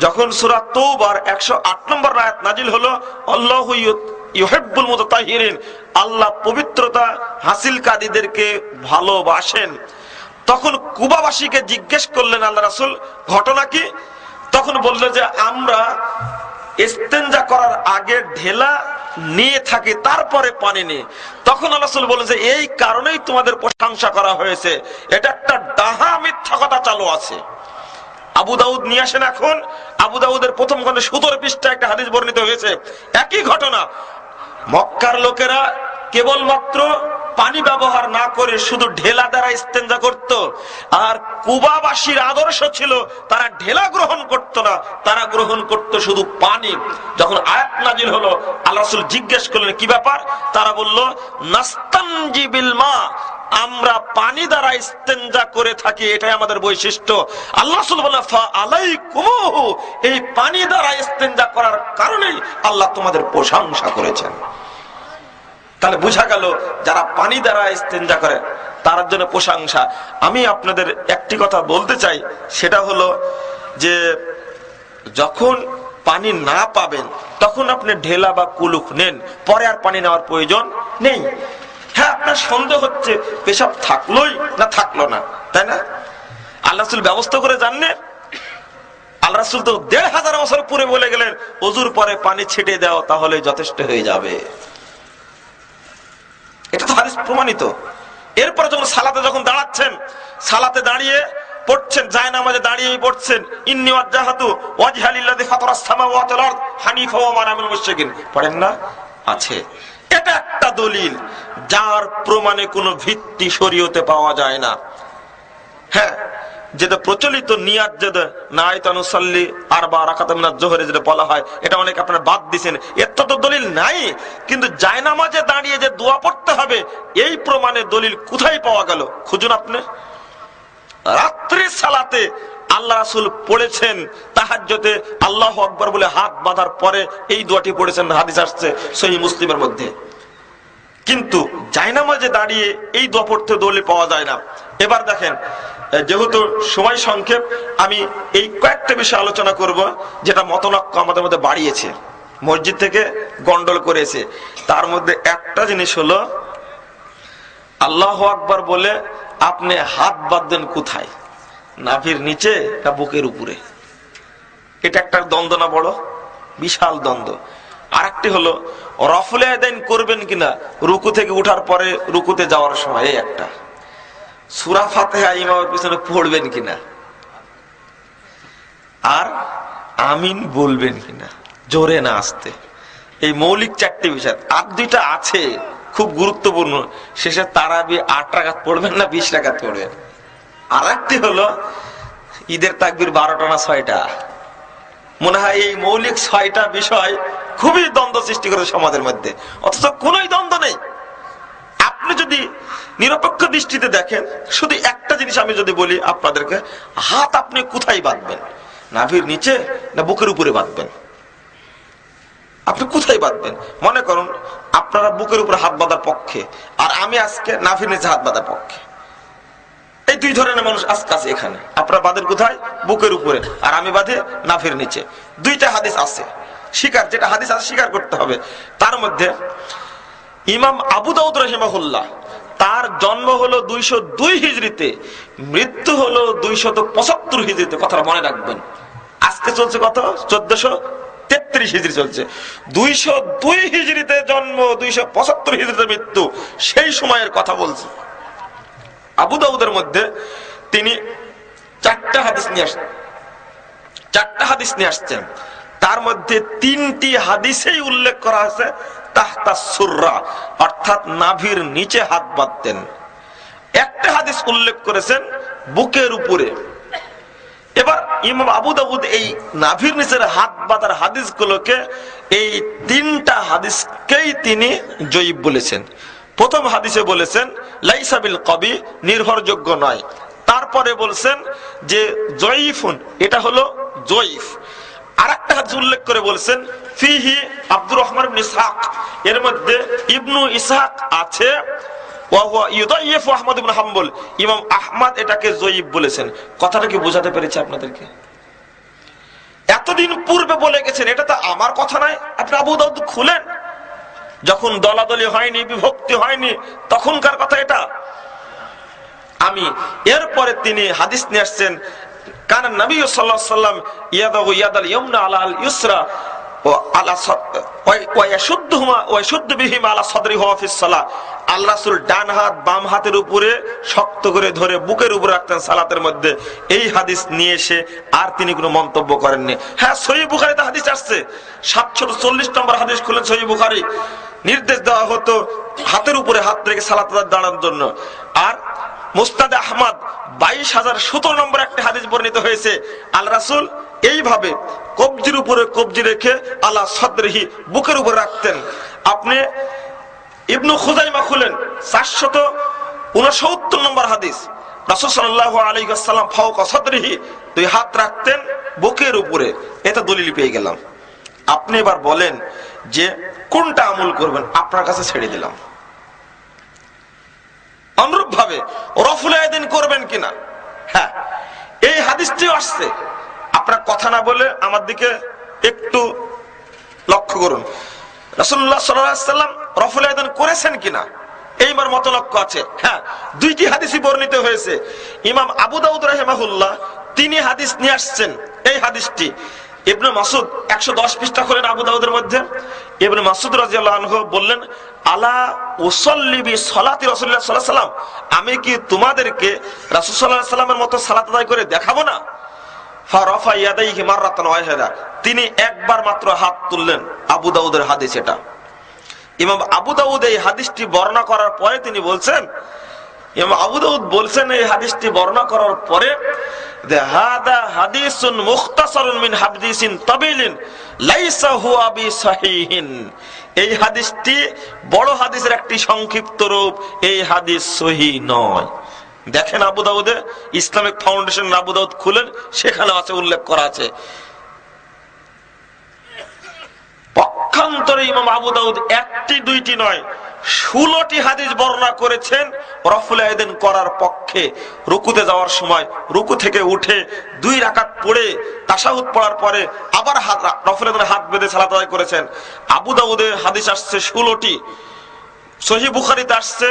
Speaker 3: যখন সূরা তওবার 108 নম্বর আয়াত নাজিল হলো, আল্লাহু ইউহিব্বুল মুতাতাহহিরিন, আল্লাহ পবিত্রতা হাসিলকারীদেরকে ভালোবাসেন। তখন কুবাবাসীকে জিজ্ঞেস করলেন আল্লাহ রাসূল, ঘটনা কি? তখন বলল যে আমরা ইস্তেঞ্জা করার আগে ঢেলা নিয়ে থাকে, তারপরে পানি নিয়ে, তখন আল্লাহ রাসূল বলেন যে এই কারণেই তোমাদের প্রশংসা করা হয়েছে। এটা একটা ডাহা মিথ্যা কথা চালু আছে। আবু দাউদ নিয়ে আসেন। এখন আবু দাউদের প্রথম খণ্ডে 17 পৃষ্ঠায় একটা হাদিস বর্ণিত হয়েছে, একই ঘটনা। মক্কার লোকেরা কেবলমাত্র পানি ব্যবহার না করে শুধু ঢেলা দ্বারা ইস্তেঞ্জা করত, আর কুবাবাসীর আদর্শ ছিল তারা ঢেলা গ্রহণ করত না, তারা গ্রহণ করত শুধু পানি। যখন আয়াত নাজিল হলো, আল্লাহ রাসূল জিজ্ঞেস করলেন কি ব্যাপার, তারা বলল নাস্তানজি বিল মা, আমরা পানি দ্বারা ইস্তেঞ্জা করে থাকি, এটাই আমাদের বৈশিষ্ট্য। আল্লাহ রাসূল বললেন ফা আলাইকুমুহু, এই পানি দ্বারা ইস্তেঞ্জা করার কারণেই আল্লাহ তোমাদের প্রশংসা করেছেন। তাহলে বোঝা গেল যারা পানি দ্বারা ইস্তেঞ্জা করে তার জন্য প্রশংসা। আমি আপনাদের একটি কথা বলতে চাই, সেটা হলো যে যখন পানি না পাবেন তখন আপনি ঢেলা বা কুলুক নেন, পরে আর পানি নেওয়ার প্রয়োজন নেই। হ্যাঁ, আপনার সন্দেহ হচ্ছে পেশাব থাকলোই না থাকলো না, তাই না? আল্লাহ রাসূল ব্যবস্থা করে জানলেন। আল্লাহ রাসূল তো ১৫০০ বছর পরে বলে গেলেন ওযুর পরে পানি ছিটিয়ে দাও, তাহলে যথেষ্ট হয়ে যাবে। এটা তো হাদিস প্রমাণিত। এরপরে যখন সালাতে যখন দাঁড়াচ্ছেন, সালাতে দাঁড়িয়ে পড়ছেন, জায়নামাজে দাঁড়িয়েই পড়ছেন ইন্নী ওয়াজ্জাহাতু ওয়াজহা লিল্লাযী ফাতারাস সামাওয়াতি ওয়াল আরদ হানিফা ওয়া মা আনা মিনাল মুশরিকিন, পড়েন না? আছে। এটা একটা দলিল যার প্রমাণে কোনো ভিত্তি শরীয়তে পাওয়া যায় না। হ্যাঁ, যেটা প্রচলিত নিয়াত, যেটা নাইতানুসাল্লি আরবা রাকাতাম মিনাজ যোহরে যেটা বলা হয়, এটা অনেক আপনারা বাদ দিয়েছেন, এর তো দলিল নাই। কিন্তু জায়নামাজে দাঁড়িয়ে যে দোয়া পড়তে হবে, এই প্রমাণে দলিল কোথায় পাওয়া গেল? খুঁজুন আপনি। রাত্রির সালাতে আল্লাহ রাসূল পড়েছেন তাহাজ্জুদে আল্লাহু আকবার বলে হাত বাঁধার পরে এই দোয়াটি পড়েছেন, হাদিস আসছে সহিহ মুসলিমের মধ্যে। কিন্তু জায়নামাজে দাঁড়িয়ে এই দোয়া পড়তে দলিল পাওয়া যায় না। এবার দেখেন, যেহেতু সময় সংক্ষেপ, আমি এই কয়েকটা বিষয় আলোচনা করব যেটা মতনক্য আমাদের মধ্যে বাড়িয়েছে, মসজিদ থেকে গন্ডল করেছে। তার মধ্যে একটা জিনিস হলো আল্লাহু আকবার বলে আপনি হাত বাঁধবেন কোথায়? নাভির নিচে না বুকের উপরে? এটা একটা দ্বন্দ্ব না, বড় বিশাল দ্বন্দ্ব। আরেকটি হলো রফুলে আদাইন করবেন কিনা রুকু থেকে উঠার পরে রুকুতে যাওয়ার সময়, এই একটা। সূরা ফাতিহা ইমামের পিছনে পড়বেন কিনা, আর আমিন বলবেন কিনা জোরে না আসতে। এই মৌলিক চারটি বিষয়। আর দুইটা আছে খুব গুরুত্বপূর্ণ, শেষে তারাবি 8 রাকাত পড়বেন না 20 রাকাত পড়বেন। আর একটি হলো ঈদের তাকবীর 12টা না 6টা। মনে হয় এই মৌলিক 6টা বিষয় খুবই দ্বন্দ্ব সৃষ্টি করে সমাজের মধ্যে, অথচ কোন দ্বন্দ্ব নেই। আপনি যদি নিরপেক্ষ দৃষ্টিতে দেখেন, শুধু একটা জিনিস আমি যদি বলি আপনাদেরকে, হাত আপনি কোথায় বাঁধবেন? নাভির নিচে না বুকের উপরে বাঁধবেন? আপনি কোথায় বাঁধবেন? মনে করুন আপনারা বুকের উপরে হাত বাঁধার পক্ষে, আর আমি আজকে নাভির নিচে হাত বাঁধার পক্ষে। এই দুই ধরনের মানুষ আজকে আছে এখানে। আপনারা বাঁধেন কোথায়? বুকের উপরে, আর আমি বাঁধে নাভির নিচে। দুইটা হাদিস আছে, স্বীকার, যেটা হাদিস আছে স্বীকার করতে হবে। তার মধ্যে ইমাম আবু দাউদ রাহিমাহুল্লাহ, তার জন্ম হলো 202 হিজরিতে, মৃত্যু হলো 275 হিজরিতে। কথাটা মনে রাখবেন। আজকে চলছে কত? 1433 হিজরি চলছে। 202 হিজরিতে জন্ম, 275 হিজরিতে মৃত্যু, সেই সময়ের কথা বলছে। আবু দাউদের মধ্যে তিনি 4টা হাদিস নিয়ে আসছেন। তার মধ্যে 3টি হাদিসেই উল্লেখ করা আছে তাহতা সুররা, অর্থাৎ নাভির নিচে হাত বাঁধতেন। একটা হাদিস উল্লেখ করেছেন বুকের উপরে। এবার ইমাম আবু দাউদ এই নাভির নিচের হাত বাঁধার হাদিসগুলোকে, এই 3টা হাদিসকেই তিনি জয়ীফ বলেছেন। প্রথম হাদিসে বলেছেন লাইসা বিল কবি, নির্ভরযোগ্য নয়। তারপরে বলছেন যে জয়ীফুন, এটা হলো জয়ীফ। আরেকটা হাদিস উল্লেখ করে বলছেন ফিহি আব্দুর রহমান ইবনে ইসহাক, এর মধ্যে ইবনু ইসহাক আছে, ওয়া হুয়া ইউদাইফু আহমদ ইবনে হাম্বল, ইমাম আহমদ এটাকে জয়ীফ বলেছেন। কথাটা কি বোঝাতে পেরেছি আপনাদেরকে? এতদিন পূর্বে বলে গেছেন, এটা তো আমার কথা নয়। আপনি আবু দাউদ খুলেন, যখন দলাদলি হয়নি, বিভক্তি হয়নি, তখনকার কথা এটা। আমি এরপরে তিনি হাদিস নিয়ে আসছেন কারণ নবী সাল্লাল্লাহু আলাইহি ওয়াসাল্লাম ইয়াদাহু ইয়াদাল ইয়ামনা আলা আল ইউসরা, আল্লাহ রাসূল ডান হাত বাম হাতের উপরে শক্ত করে ধরে বুকের উপরে রাখতেন সালাতের মধ্যে। এই হাদিস নিয়ে এসে আর তিনি কোনো মন্তব্য করেননি। হ্যাঁ, সহিহ বুখারীতে হাদিস আসছে, 740 নম্বর হাদিস খুলেন সহিহ বুখারী, নির্দেশ দেওয়া হতো হাতের উপরে হাত রেখে সালাত দাঁড়ানোর জন্য। আর মুসনাদ আহমদ 22,017 নম্বর একটা হাদিস বর্ণিত হয়েছে, আল্লাহ রাসূল এইভাবে কবজির উপরে কবজি রেখে আলা সাদরিহি বুকের উপরে রাখতেন। আপনি ইবনু খুজাইমা খুলেন 469 নম্বর হাদিস, রাসূল সাল্লাল্লাহু আলাইহি ওয়াসাল্লাম ফাওকা সাদরিহি, দুই হাত রাখতেন বুকের উপরে। এটা দলিল পেয়ে গেলাম। আপনি এবার বলেন যে কোনটা আমল করবেন, আপনার কাছে ছেড়ে দিলাম। অনুরূপ ভাবে রফুল ইয়াদাইন করবেন কিনা, হ্যাঁ এই হাদিসটিও আসছে। আপনার কথা না বলে আমার দিকে একটু লক্ষ্য করুন। রাসূলুল্লাহ সাল্লাল্লাহু আলাইহি ওয়াসাল্লাম রফুল ইয়াদাইন করেছেন কিনা এই মার মত লক্ষ্য আছে। হ্যাঁ, দুইটি হাদিসই বর্ণিত হয়েছে। ইমাম আবু দাউদ রাহিমাহুল্লাহ তিনি হাদিস নিয়ে আসছেন। এই হাদিসটি ইবনে মাসউদ 110 পৃষ্ঠা খোলেন আবু দাউদের মধ্যে। ইবনে মাসউদ রাদিয়াল্লাহু আনহু বললেন, আলা উসাল্লি বি সালাতি রাসূলুল্লাহ সাল্লাল্লাহু আলাইহি ওয়াসাল্লাম, আমি কি তোমাদেরকে রাসূল সাল্লাল্লাহু আলাইহি ওয়াসাল্লামের মতো সালাত আদায় করে দেখাবো না? ফারাফা ইয়াদাইহি মাররাতান ওয়াহিদা, তিনি একবার মাত্র হাত তুললেন। আবু দাউদের হাদিস এটা। ইমাম আবু দাউদ এই হাদিসটি বর্ণনা করার পরে তিনি বলছেন, ইমাম আবু দাউদ বলছেন এই হাদিসটি বর্ণনা করার পরে, হাদা হাদিসুন মুখতাসারুন মিন হাদিসিন তাবিলিন লাইসা হুয়া বিসাহিহিন, এই হাদিসটি বড় হাদিসের একটি সংক্ষিপ্ত রূপ, এই হাদিস সহিহ নয়। দেখেন আবু দাউদে, ইসলামিক ফাউন্ডেশন আবু দাউদ খুলেন, সেখানে আছে, উল্লেখ করা আছে। পক্ষান্তরে ইমাম আবু দাউদ একটি দুইটি নয় 16টি হাদিস বর্ণনা করেছেন রফুল ইয়াদাইন করার পক্ষে। রুকুতে যাওয়ার সময় রুকু থেকে উঠে 2 রাকাত পড়ে তাশাহুদ পড়ার পরে আবার রফুল ইয়াদাইন হাত বেঁধে সালাত আদায় করেছেন। আবু দাউদে হাদিস আসছে 16টি, সহিহ বুখারীতে আসছে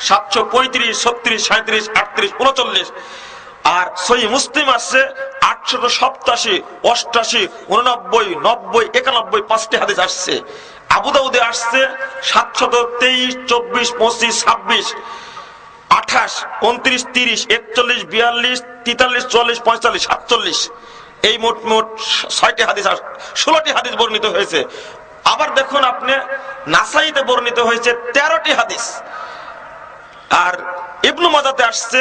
Speaker 3: 735, 36, 37, 38, 39, আর সহিহ মুসলিম আসছে 887, 88, 89, 90, 91, 5টি হাদিস আসছে। আবু দাউদে আসছে 723, 24, 25, 26, 28, 29, 30, 41, 42, 43, 44, 45, 47, এই মোট 6টি হাদিস, 16টি হাদিস বর্ণিত হয়েছে। আবার দেখুন আপনি নাসাইতে বর্ণিত হয়েছে 13টি হাদিস, আর ইবনু মাজাতে আসছে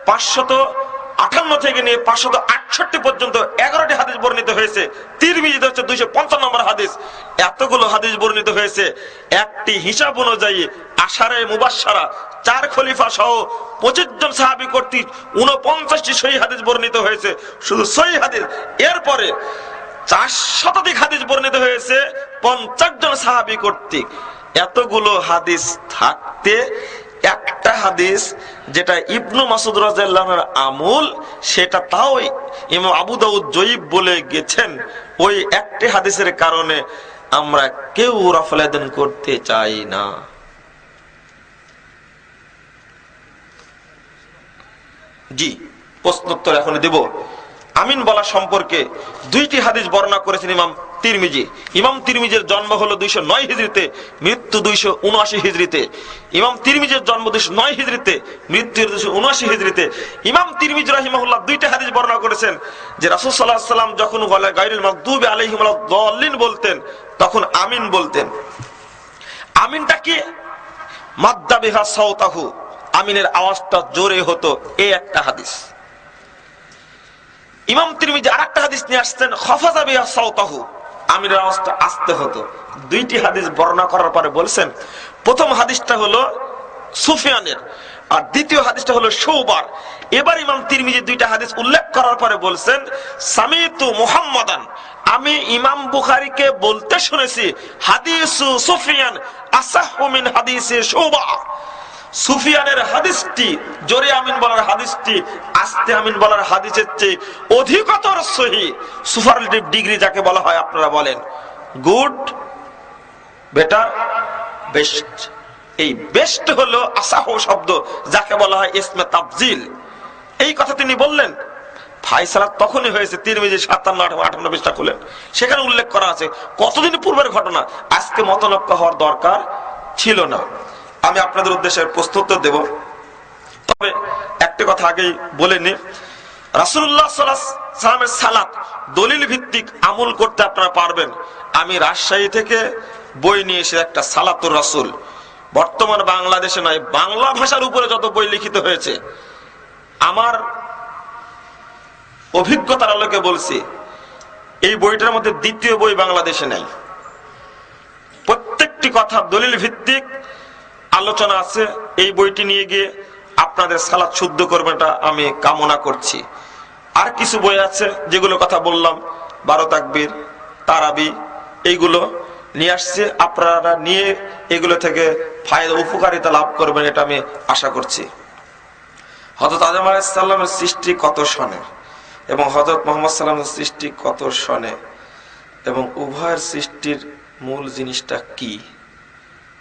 Speaker 3: 558 থেকে নিয়ে 568 পর্যন্ত 11টি হাদিস বর্ণিত হয়েছে। তিরমিজিতে হচ্ছে 255 নম্বর হাদিস। এতগুলো হাদিস বর্ণিত হয়েছে, একটি হিসাব অনুযায়ী আশারে মুবাশশারা 4 খলিফা সহ 25 জন সাহাবী কর্তৃক 49টি সহিহ হাদিস বর্ণিত হয়েছে, শুধু সহিহ হাদিস। এরপরে 4 শতাধিক হাদিস বর্ণিত হয়েছে 50 জন সাহাবী কর্তৃক। এতগুলো হাদিস থাকতে একটা হাদিস যেটা ইবনু মাসউদ রাদিয়াল্লাহু আনহুর আমল, সেটা তাও ইমাম আবু দাউদ জয়ীব বলে গেছেন। ওই একটি হাদিসের কারণে আমরা কেউ রফুল ইয়াদাইন করতে চাই না। জি, প্রশ্নোত্তর এখন দেব। আমিন বলা সম্পর্কে 2টি হাদিস বর্ণনা করেছেন ইমাম তিরমিজি। ইমাম তিরমিজির জন্ম হলো 209 হিজরিতে, মৃত্যু 279 হিজরিতে। ইমাম তিরমিজির জন্ম 209 হিজরিতে, মৃত্যু 279 হিজরিতে। ইমাম তিরমিজি রাহিমাহুল্লাহ 2টা হাদিস বর্ণনা করেছেন যে রাসূল সাল্লাল্লাহু আলাইহি ওয়াসাল্লাম যখন ওয়ালা গায়রুল মাগদুবি আলাইহিম ওয়ালাদ দাল্লিন বলতেন, তখন আমিন বলতেন। আমিনটা কি? মাদ্দা বিহা সাওতাহু, আমিনের আওয়াজটা জোরে হতো, এই একটা হাদিস। ইমাম তিরমিজি আরেকটা হাদিস নিয়ে আসছেন, খাফাযা বিহা সাওতাহু, আমিনের আওয়াজটা আস্তে হতো। 2টি হাদিস বর্ণনা করার পরে বলছেন, প্রথম হাদিসটা হলো সুফিয়ানের, আর দ্বিতীয় হাদিসটা হলো শুবার। এবার ইমাম তিরমিজি 2টা হাদিস উল্লেখ করার পরে বলছেন, সামিতু মুহাম্মাদান, আমি ইমাম বুখারীকে বলতে শুনেছি, হাদিসু সুফিয়ান আসাহু মিন হাদিসি শুবা, সুফিয়ানের হাদিসটি, জোরে আমিন বলার হাদিসটি আস্তে আমিন বলার হাদিসের চেয়ে অধিকতর সহিহ। সুপারলেটিভ ডিগ্রি যাকে বলা হয়, আপনারা বলেন গুড, বেটার, বেস্ট। এই বেস্ট হলো আসাহু শব্দ, যাকে বলা হয় ইসমে তাফজিল। এই কথা তিনি বললেন। ফায়সালা তখনই হয়েছে। তিরমিজি 57-58 পৃষ্ঠা খুলেন, সেখানে উল্লেখ করা আছে। কতদিন পূর্বের ঘটনা, আজকে মতনক্য হওয়ার দরকার ছিল না। আমি আপনাদের উদ্দেশ্যে প্রস্তুত দেব, তবে একটা কথা আগেই বলে নি, রাসূলুল্লাহ সাল্লাল্লাহু আলাইহি ওয়াসাল্লামের সালাত দলিল ভিত্তিক আমল করতে আপনারা পারবেন। আমি রাজশাহী থেকে বই নিয়ে এসে একটা সালাতুর রাসূল, বর্তমান বাংলাদেশে নয়, বাংলা ভাষার উপরে যত বই লিখিত হয়েছে, আমার অভিজ্ঞতার আলোকে বলছি, এই বইটার মধ্যে দ্বিতীয় বই বাংলাদেশে নাই। প্রত্যেকটি কথা দলিল ভিত্তিক আলোচনা আছে। এই বইটি নিয়ে গিয়ে আপনাদের সালাত শুদ্ধ করবেন, এটা আমি কামনা করছি। আর কিছু বই আছে যেগুলো কথা বললাম, 12 তাকবীর, তারাবি, এইগুলো নিয়ে আসছে। আপনারা নিয়ে এগুলো থেকে ফায়দা, উপকারিতা লাভ করবেন, এটা আমি আশা করছি। হযরত আদম আলাইহিস সালামের সৃষ্টি কত সনে এবং হযরত মুহাম্মদ সাল্লাল্লাহু আলাইহি ওয়াসাল্লামের সৃষ্টি কত সনে, এবং উভয়ের সৃষ্টির মূল জিনিসটা কি?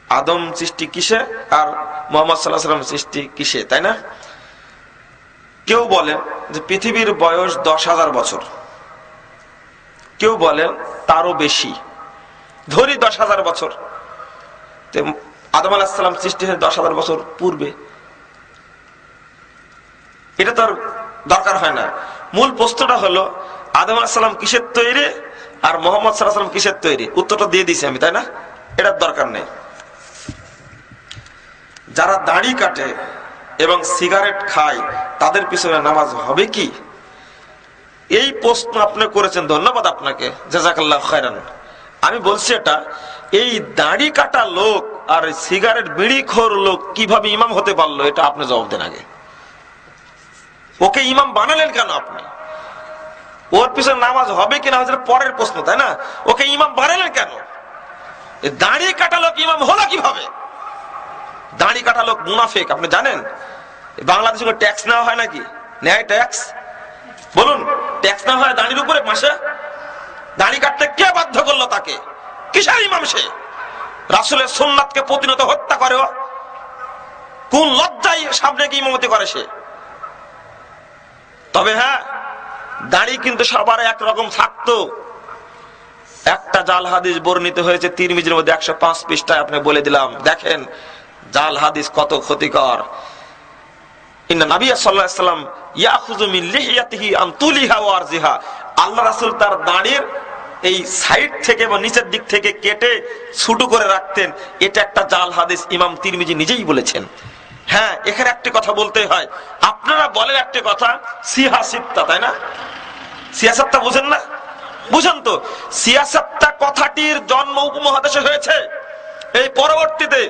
Speaker 3: আদম সৃষ্টি কিসে আর মুহাম্মদ সাল্লাল্লাহু আলাইহি ওয়াসাল্লাম সৃষ্টি কিসে, তাই না? কেউ বলেন যে পৃথিবীর বয়স 10,000 বছর, কেউ বলেন তারও বেশি, ধরি 10,000 বছর। আদম আলাইহিস সালাম সৃষ্টি হয়ে 10,000 বছর পূর্বে, এটা তো আর দরকার হয় না। মূল প্রশ্নটা হলো আদম আলাইহিস সালাম কিসের তৈরি আর মুহাম্মদ সাল্লাল্লাহু আলাইহি ওয়াসাল্লাম কিসের তৈরি? উত্তরটা দিয়ে দিয়েছি আমি, তাই না? এটার দরকার নেই। যারা দাড়ি কাটে এবং সিগারেট খায় তাদের পিছনে নামাজ হবে কি? এই প্রশ্ন আপনি করেছেন, ধন্যবাদ আপনাকে, জাযাকাল্লাহু খায়রান। আমি বলছি এটা, এই দাড়ি কাটা লোক আর সিগারেট বিড়িখোর লোক কিভাবে ইমাম হতে পারলো, এটা আপনি জবাব দেন আগে। ওকে ইমাম বানালেন কেন আপনি? ওর পিছনে নামাজ হবে কিনা পরের প্রশ্ন, তাই না? ওকে ইমাম বানালেন কেন? দাড়ি কাটা লোক ইমাম হলো কিভাবে? দাড়ি কাটা লোক মুনাফিক, আপনি জানেন? বাংলাদেশে ট্যাক্স নেওয়া হয় নাকি? নেয় ট্যাক্স? বলুন, ট্যাক্স নেওয়া হয় দাড়ির উপরে মাসে? দাড়ি কাটতে কে বাধ্য করলো তাকে? কিসের ইমাম সে? রাসূলের সুন্নাতকে প্রতিনিয়ত হত্যা করে। কোন লজ্জায় সামনে কি ইমামতি করে সে? তবে হ্যাঁ, দাড়ি কিন্তু সবার একরকম থাকতো। একটা জাল হাদিস বর্ণিত হয়েছে তিরমিজির মধ্যে 105 পৃষ্ঠায়, আপনি বলে দিলাম, দেখেন জাল হাদিস কত ক্ষতিকর। ইন্না নবী সাল্লাল্লাহু আলাইহি ওয়াসাল্লাম ইয়াখুযু মিন লিহিয়াতিহি আন তুলিহা ওয়া আরজিহা, আল্লাহ রাসূল তার দাড়ির এই সাইড থেকে বা নিচের দিক থেকে কেটে ছোট করে রাখতেন। এটা একটা জাল হাদিস, ইমাম তিরমিজি নিজেই বলেছেন। হ্যাঁ, এখানে একটা কথা বলতে হয়। আপনারা বলেন একটা কথা, সিয়াসাত্তা, তাই না? সিয়াসাত্তা বুঝেন না? বুঝেন তো। সিয়াসাত্তা কথাটির জন্ম উপমহাদেশে হয়েছে, এই পরবর্তীতে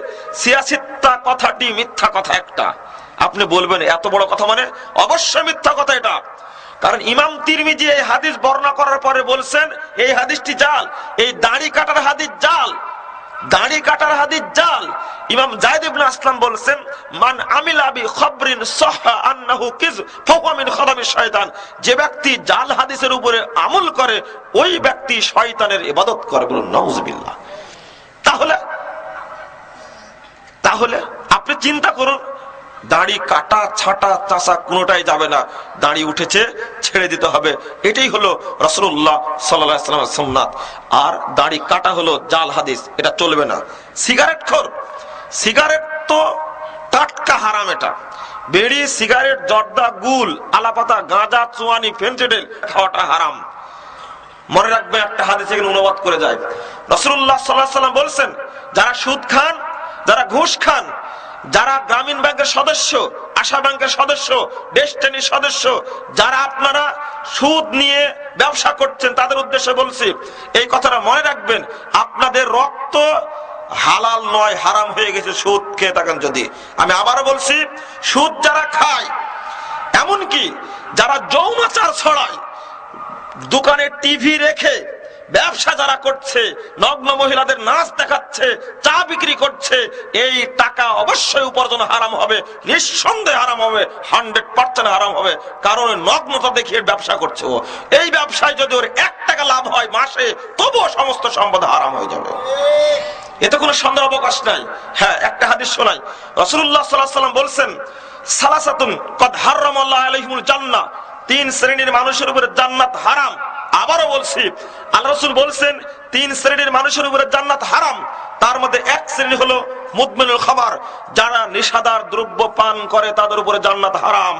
Speaker 3: সিয়াসাত্তা কথাটি মিথ্যা কথা একটা। আপনি বলবেন এত বড় কথা মানে? অবশ্যই মিথ্যা কথা এটা। কারণ ইমাম তিরমিজি এই হাদিস বর্ণনা করার পরে বলছেন এই হাদিসটি জাল, এই দাড়ি কাটার হাদিস জাল, দাড়ি কাটার হাদিস জাল। ইমাম যায়েদ ইবনে আসলাম বলেছেন, মান আমিলা বি খবরিন সাহহা আন্নাহু কিজ ফাহুয়া মিন খাদামিশ শয়তান, যে ব্যক্তি জাল হাদিসের উপরে আমল করে ওই ব্যক্তি শয়তানের ইবাদত করে। বলুন নাউজুবিল্লাহ। তাহলে আপনি চিন্তা করুন, দাড়ি কাটা ছাটা চাষা কোনোটাই যাবে না, দাড়ি উঠেছে ছেড়ে দিতে হবে, এটাই হলো রাসূলুল্লাহ সাল্লাল্লাহু আলাইহি ওয়াসাল্লামের সুন্নাত। আর দাড়ি কাটা হলো জাল হাদিস, এটা চলবে না। সিগারেট তো টাটকা হারাম। এটা বিড়ি, সিগারেট, জর্দা, গুল, আলাপাতা, গাঁজা, চুয়ানি, ফেন্সিডিল খাওয়াটা হারাম। মনে রাখবে, একটা হাদিস এখানে অনুবাদ করে যায়। রাসূলুল্লাহ সাল্লাল্লাহু আলাইহি ওয়াসাল্লাম বলছেন, যারা সুদ খান, যারা ঘুষ খান, যারা গ্রামীণ ব্যাংকের সদস্য, আশা ব্যাংকের সদস্য, ডেস্টিনির সদস্য, যারা আপনারা সুদ নিয়ে ব্যবসা করছেন, তাদের উদ্দেশ্যে বলছি এই কথাটা মনে রাখবেন, আপনাদের রক্ত হালাল নয়, হারাম হয়ে গেছে সুদ খেয়ে থাকেন যদি। আমি আবারও বলছি, সুদ যারা খায়, এমনকি যারা যৌনাচার ছড়ায়, দোকানে টিভি রেখে ব্যবসা যারা করছে, নগ্ন মহিলাদের নাচ দেখাচ্ছে, চা বিক্রি করছে, এই টাকা অবশ্যই উপার্জন হারাম হবে, নিঃসন্দেহে হারাম হবে, 100% হারাম হবে। কারণ নগ্নতা দেখিয়ে ব্যবসা করছে ও। এই ব্যবসায় যদি ওর 1 টাকা লাভ হয় মাসে, তবুও সমস্ত সম্পদ হারাম হয়ে যাবে, এতে কোনো সন্দেহ অবকাশ নাই। হ্যাঁ, একটা হাদিস শোনাই। রাসূলুল্লাহ সাল্লাল্লাহু আলাইহি ওয়াসাল্লাম বলছেন, সালাসাতুন কদ হারামাল্লাহু আলাইহিমুল জান্নাহ, তিন শ্রেণীর মানুষের উপরে জান্নাত হারাম। আবারও বলছি, আল্লাহ রাসূল বলছেন তিন শ্রেণীর মানুষের উপরে জান্নাত হারাম। তার মধ্যে এক শ্রেণী হলো মুদমিনুল খাবার, যারা নেশাদার দ্রব্য পান করে তাদের উপরে জান্নাত হারাম।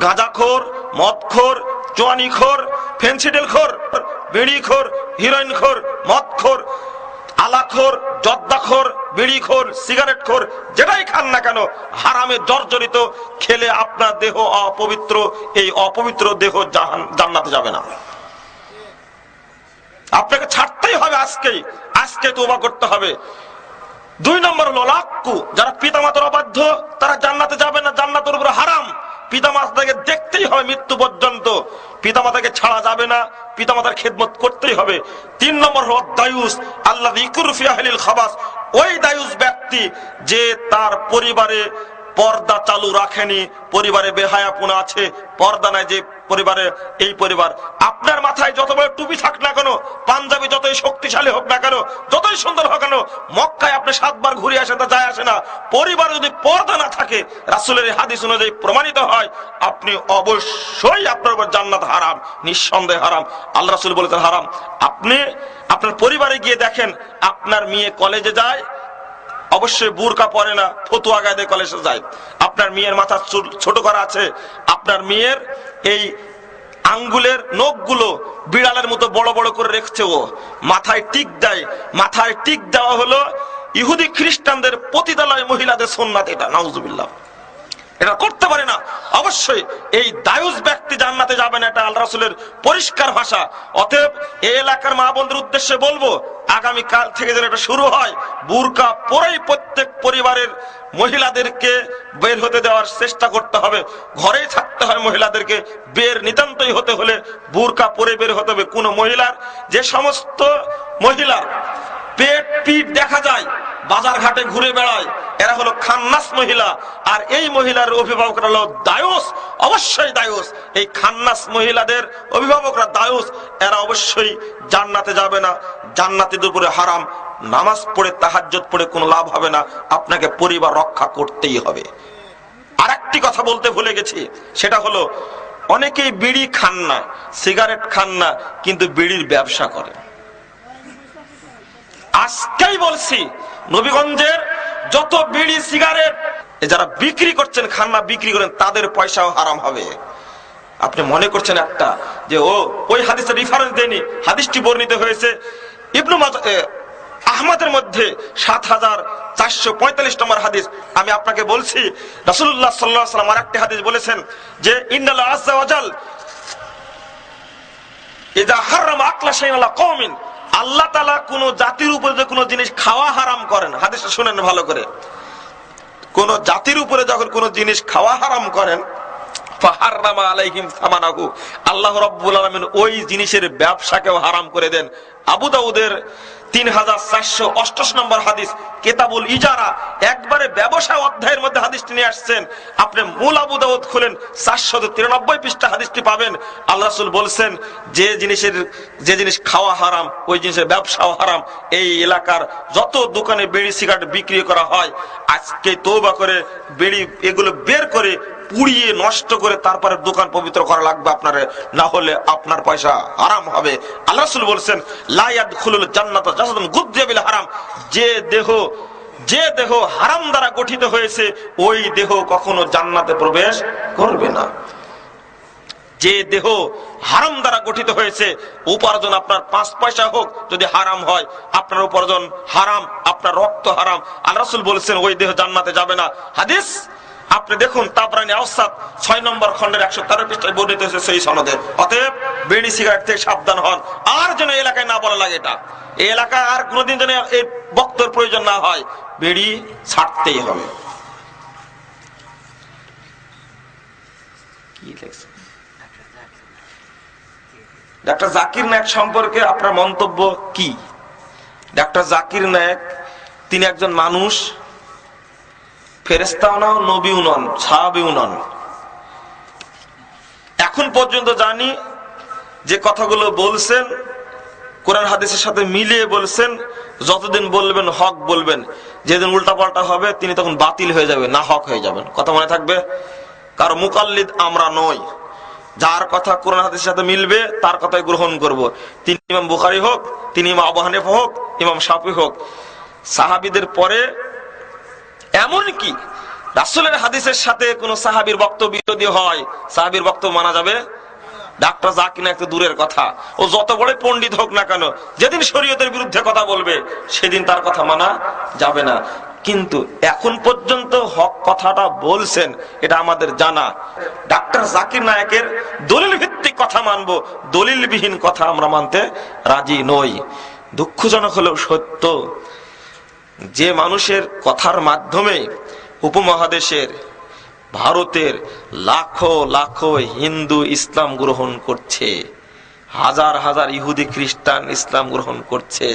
Speaker 3: গাঁজাখোর, মদখোর, জোয়ানিখোর, ফেন্সিডিলখোর, বিড়িখোর, হিরোইনখোর, মদখোর, আলাখোর, জর্দাখোর, বিড়িখোর, সিগারেটখোর, যেটাই খান না কেন হারামে জর্জরিত, খেলে আপনার দেহ অপবিত্র, এই অপবিত্র দেহ জান্নাতে যাবে না। আপনাকে ছাড়তেই হবে আজকে তওবা করতে হবে। 2 নম্বর হলো লাক্কু, যারা পিতামাতার অবাধ্য তারা জান্নাতে যাবে না, জান্নাতের উপর হারাম। পিতামাতাকে দেখতেই হবে মৃত্যু পর্যন্ত, পিতামাতাকে ছাড়া যাবে না, পিতামাতার খেদমত করতেই হবে। 3 নম্বর হলো দায়ুস, আল্লাযী ইয়াকুরু ফি আহলিল খাবাস, ওই দায়ুস ব্যক্তি যে তার পরিবারে পর্দা চালু রাখেনি, পরিবারে বেহায়াপনা আছে, পর্দা নাই যে পরিবারে, এই পরিবার আপনার মাথায় যত বড় টুপি থাক না কেন, পাঞ্জাবি যতই শক্তিশালী হোক না কেন, যতই সুন্দর হোক কেন, মক্কায় আপনি 7 বার ঘুরে আসে তা যায় আসে না, পরিবারে যদি পর্দা না থাকে রাসূলের হাদিস অনুযায়ী প্রমাণিত হয়, আপনি অবশ্যই আপনার উপর জান্নাত হারাম, নিঃসন্দেহে হারাম। আল্লাহ রাসূল বলেছেন হারাম। আপনি আপনার পরিবারে গিয়ে দেখেন, আপনার মেয়ে কলেজে যায়, অবশ্যই বুরকা পরে না, ফতুয়া গায়ে দিয়ে কলেজে যায়। আপনার মেয়ের মাথা ছোট করা আছে, আপনার মেয়ের এই আঙ্গুলের নখগুলো বিড়ালের মতো বড় বড় করে রেখেছে, ও মাথায় টিক দেয়। মাথায় টিক দেওয়া হলো ইহুদি খ্রিস্টানদের পতিতালয় মহিলাদের সুন্নাত, এটা নাউজুবিল্লাহ, এটা করতে পারে না। অবশ্যই এই দায়ুস ব্যক্তি জান্নাতে যাবে না, এটা আল্লাহ রাসূলের পরিষ্কার ভাষা। অতএব এই এলাকার মা বোনদের উদ্দেশ্যে বলবো, আগামী কাল থেকে যেন এটা শুরু হয়, বুরকা পরেই প্রত্যেক পরিবারের মহিলাদেরকে বের হতে দেওয়ার চেষ্টা করতে হবে। ঘরেই থাকতে হয় মহিলাদেরকে, বের নিতান্তই হতে হলে বুরকা পরে বের হতে হবে। কোন মহিলার, যে সমস্ত মহিলা পেট পিঠ দেখা যায়, বাজার ঘাটে ঘুরে বেড়ায়, এরা হলো খান্নাস মহিলা। আর এই মহিলার অভিভাবকরা হলো দায়ুস, অবশ্যই দায়ুস। এই খান্নাস মহিলাদের অভিভাবকরা দায়ুস, এরা অবশ্যই জান্নাতে যাবে না, জান্নাতীদের উপরে হারাম। নামাজ পড়ে, তাহাজ্জুদ পড়ে কোনো লাভ হবে না, আপনাকে পরিবার রক্ষা করতেই হবে। আর একটি কথা বলতে ভুলে গেছি, সেটা হলো অনেকেই বিড়ি খান না, সিগারেট খান না, কিন্তু বিড়ির ব্যবসা করে। আজকেই বলছি, নবীগঞ্জের যত বিড়ি সিগারেট যারা বিক্রি করছেন, খান না বিক্রি করেন, তাদের পয়সাও হারাম হবে। আপনি মনে করছেন একটা যে ওই হাদিসের রেফারেন্স দেয়নি, হাদিসটি বর্ণিত হয়েছে ইবনে মাজাহ আহমদের মধ্যে ৭৪৪৫ নম্বর হাদিস। আমি আপনাকে বলছি, রাসূলুল্লাহ সাল্লাল্লাহু আলাইহি ওয়াসাল্লাম আরেকটি হাদিস বলেছেন যে ইন্নাল্লাহ আযজা ওয়া জাল ইযা হারামা আকলা শাইইন আলা কওমিন, আল্লাহ তাআলা কোন জাতির উপরে যে কোন জিনিস খাওয়া হারাম করেন, হাদিসটা শুনেন ভালো করে, কোন জাতির উপরে যখন কোন জিনিস খাওয়া হারাম করেন, ফাহাররামা আলাইহিম সামানাহু, আল্লাহ রাব্বুল আলামিন ওই জিনিসের ব্যবসাকেও হারাম করে দেন। আবু দাউদের 3488 নম্বর হাদিস, কিতাবুল ইজারা, একবারে ব্যবসা অধ্যায়ের মধ্যে হাদিসটি নিয়ে আসছেন। আপনি মূল আবু দাউদ খুলেন, 493 পৃষ্ঠা হাদিসটি পাবেন। আল্লাহ রাসূল বলছেন যে জিনিস খাওয়া হারাম, ওই জিনিসের ব্যবসাও হারাম। এই এলাকার যত দোকানে বিড়ি সিগারেট বিক্রি করা হয়, আজকে তওবা করে বিড়ি এগুলো বের করে পুড়িয়ে নষ্ট করে তারপরে দোকান পবিত্র করা লাগবে আপনারে, না হলে আপনার পয়সা হারাম হবে। আল্লাহ রাসূল বলেছেন লা ইয়াদখুলুল জান্নাতা জাসাদুন গুযযা বিল হারাম, যে দেহ হারাম দ্বারা গঠিত হয়েছে, ওই দেহ কখনো জান্নাতে প্রবেশ করবে না। যে দেহ হারাম দ্বারা গঠিত হয়েছে, উপার্জন আপনার 5 পয়সা হোক, যদি হারাম হয়, আপনার উপার্জন হারাম, আপনার রক্ত হারাম, আল্লাহ রাসূল বলেছেন ওই দেহ জান্নাতে যাবে না। হাদিস আপনি দেখুন, তাবরানী আওসাত 6 নম্বর খণ্ডের 113 পৃষ্ঠায় বর্ণিত হয়েছে সেই সনদে। অতএব বিড়ি সিগারেট থেকে সাবধান হন। আর যেন এলাকায় না বলা লাগে, এটা এই এলাকায় আর কোনোদিন যেন এই বক্তব্যের প্রয়োজন না হয়, বিড়ি ছাড়তেই হবে। কি লেখছে ডাক্তার জাকির নায়েক সম্পর্কে আপনার মন্তব্য কি? ডাক্তার জাকির নায়েক, তিনি একজন মানুষ, ফেরেশতাও নন, নবীও নন, সাহাবীও নন। এখন পর্যন্ত জানি যে কথাগুলো বলছেন কোরআন হাদিসের সাথে মিলিয়ে বলছেন। যতদিন বলবেন হক বলবেন, যেদিন উল্টাপাল্টা হবে তিনি তখন বাতিল হয়ে যাবে, না হক হয়ে যাবেন। কথা মনে থাকবে। কারো মুকাল্লিদ আমরা নই, যার কথা কোরআন হাদিসের সাথে মিলবে তার কথাই গ্রহণ করব। তিনি ইমাম বুখারী হোক, তিনি ইমাম আবু হানিফা হোক, ইমাম শাফিঈ হোক। সাহাবীদের পরে এমনকি রাসূলের হাদিসের সাথে কোন সাহাবীর বক্তব্য বিরোধী হয়, সাহাবীর বক্তব্য মানা যাবে? ডাক্তার জাকির নায়েক তো দূরের কথা, ও যত বড় পণ্ডিত হোক না কেন, যেদিন শরীয়তের বিরুদ্ধে কথা বলবে সেদিন তার কথা মানা যাবে না। কিন্তু এখন পর্যন্ত হক কথাটা বলছেন, এটা আমাদের জানা। ডাক্তার জাকির নায়েকের দলিল ভিত্তিক কথা মানবো, দলিলবিহীন কথা আমরা মানতে রাজি নই। দুঃখজনক হলেও সত্য, যে মানুষের কথার মাধ্যমে উপমহাদেশের ভারতের লাখো লাখো হিন্দু ইসলাম গ্রহণ করছে, হাজার হাজার ইহুদি খ্রিস্টান ইসলাম গ্রহণ করছে,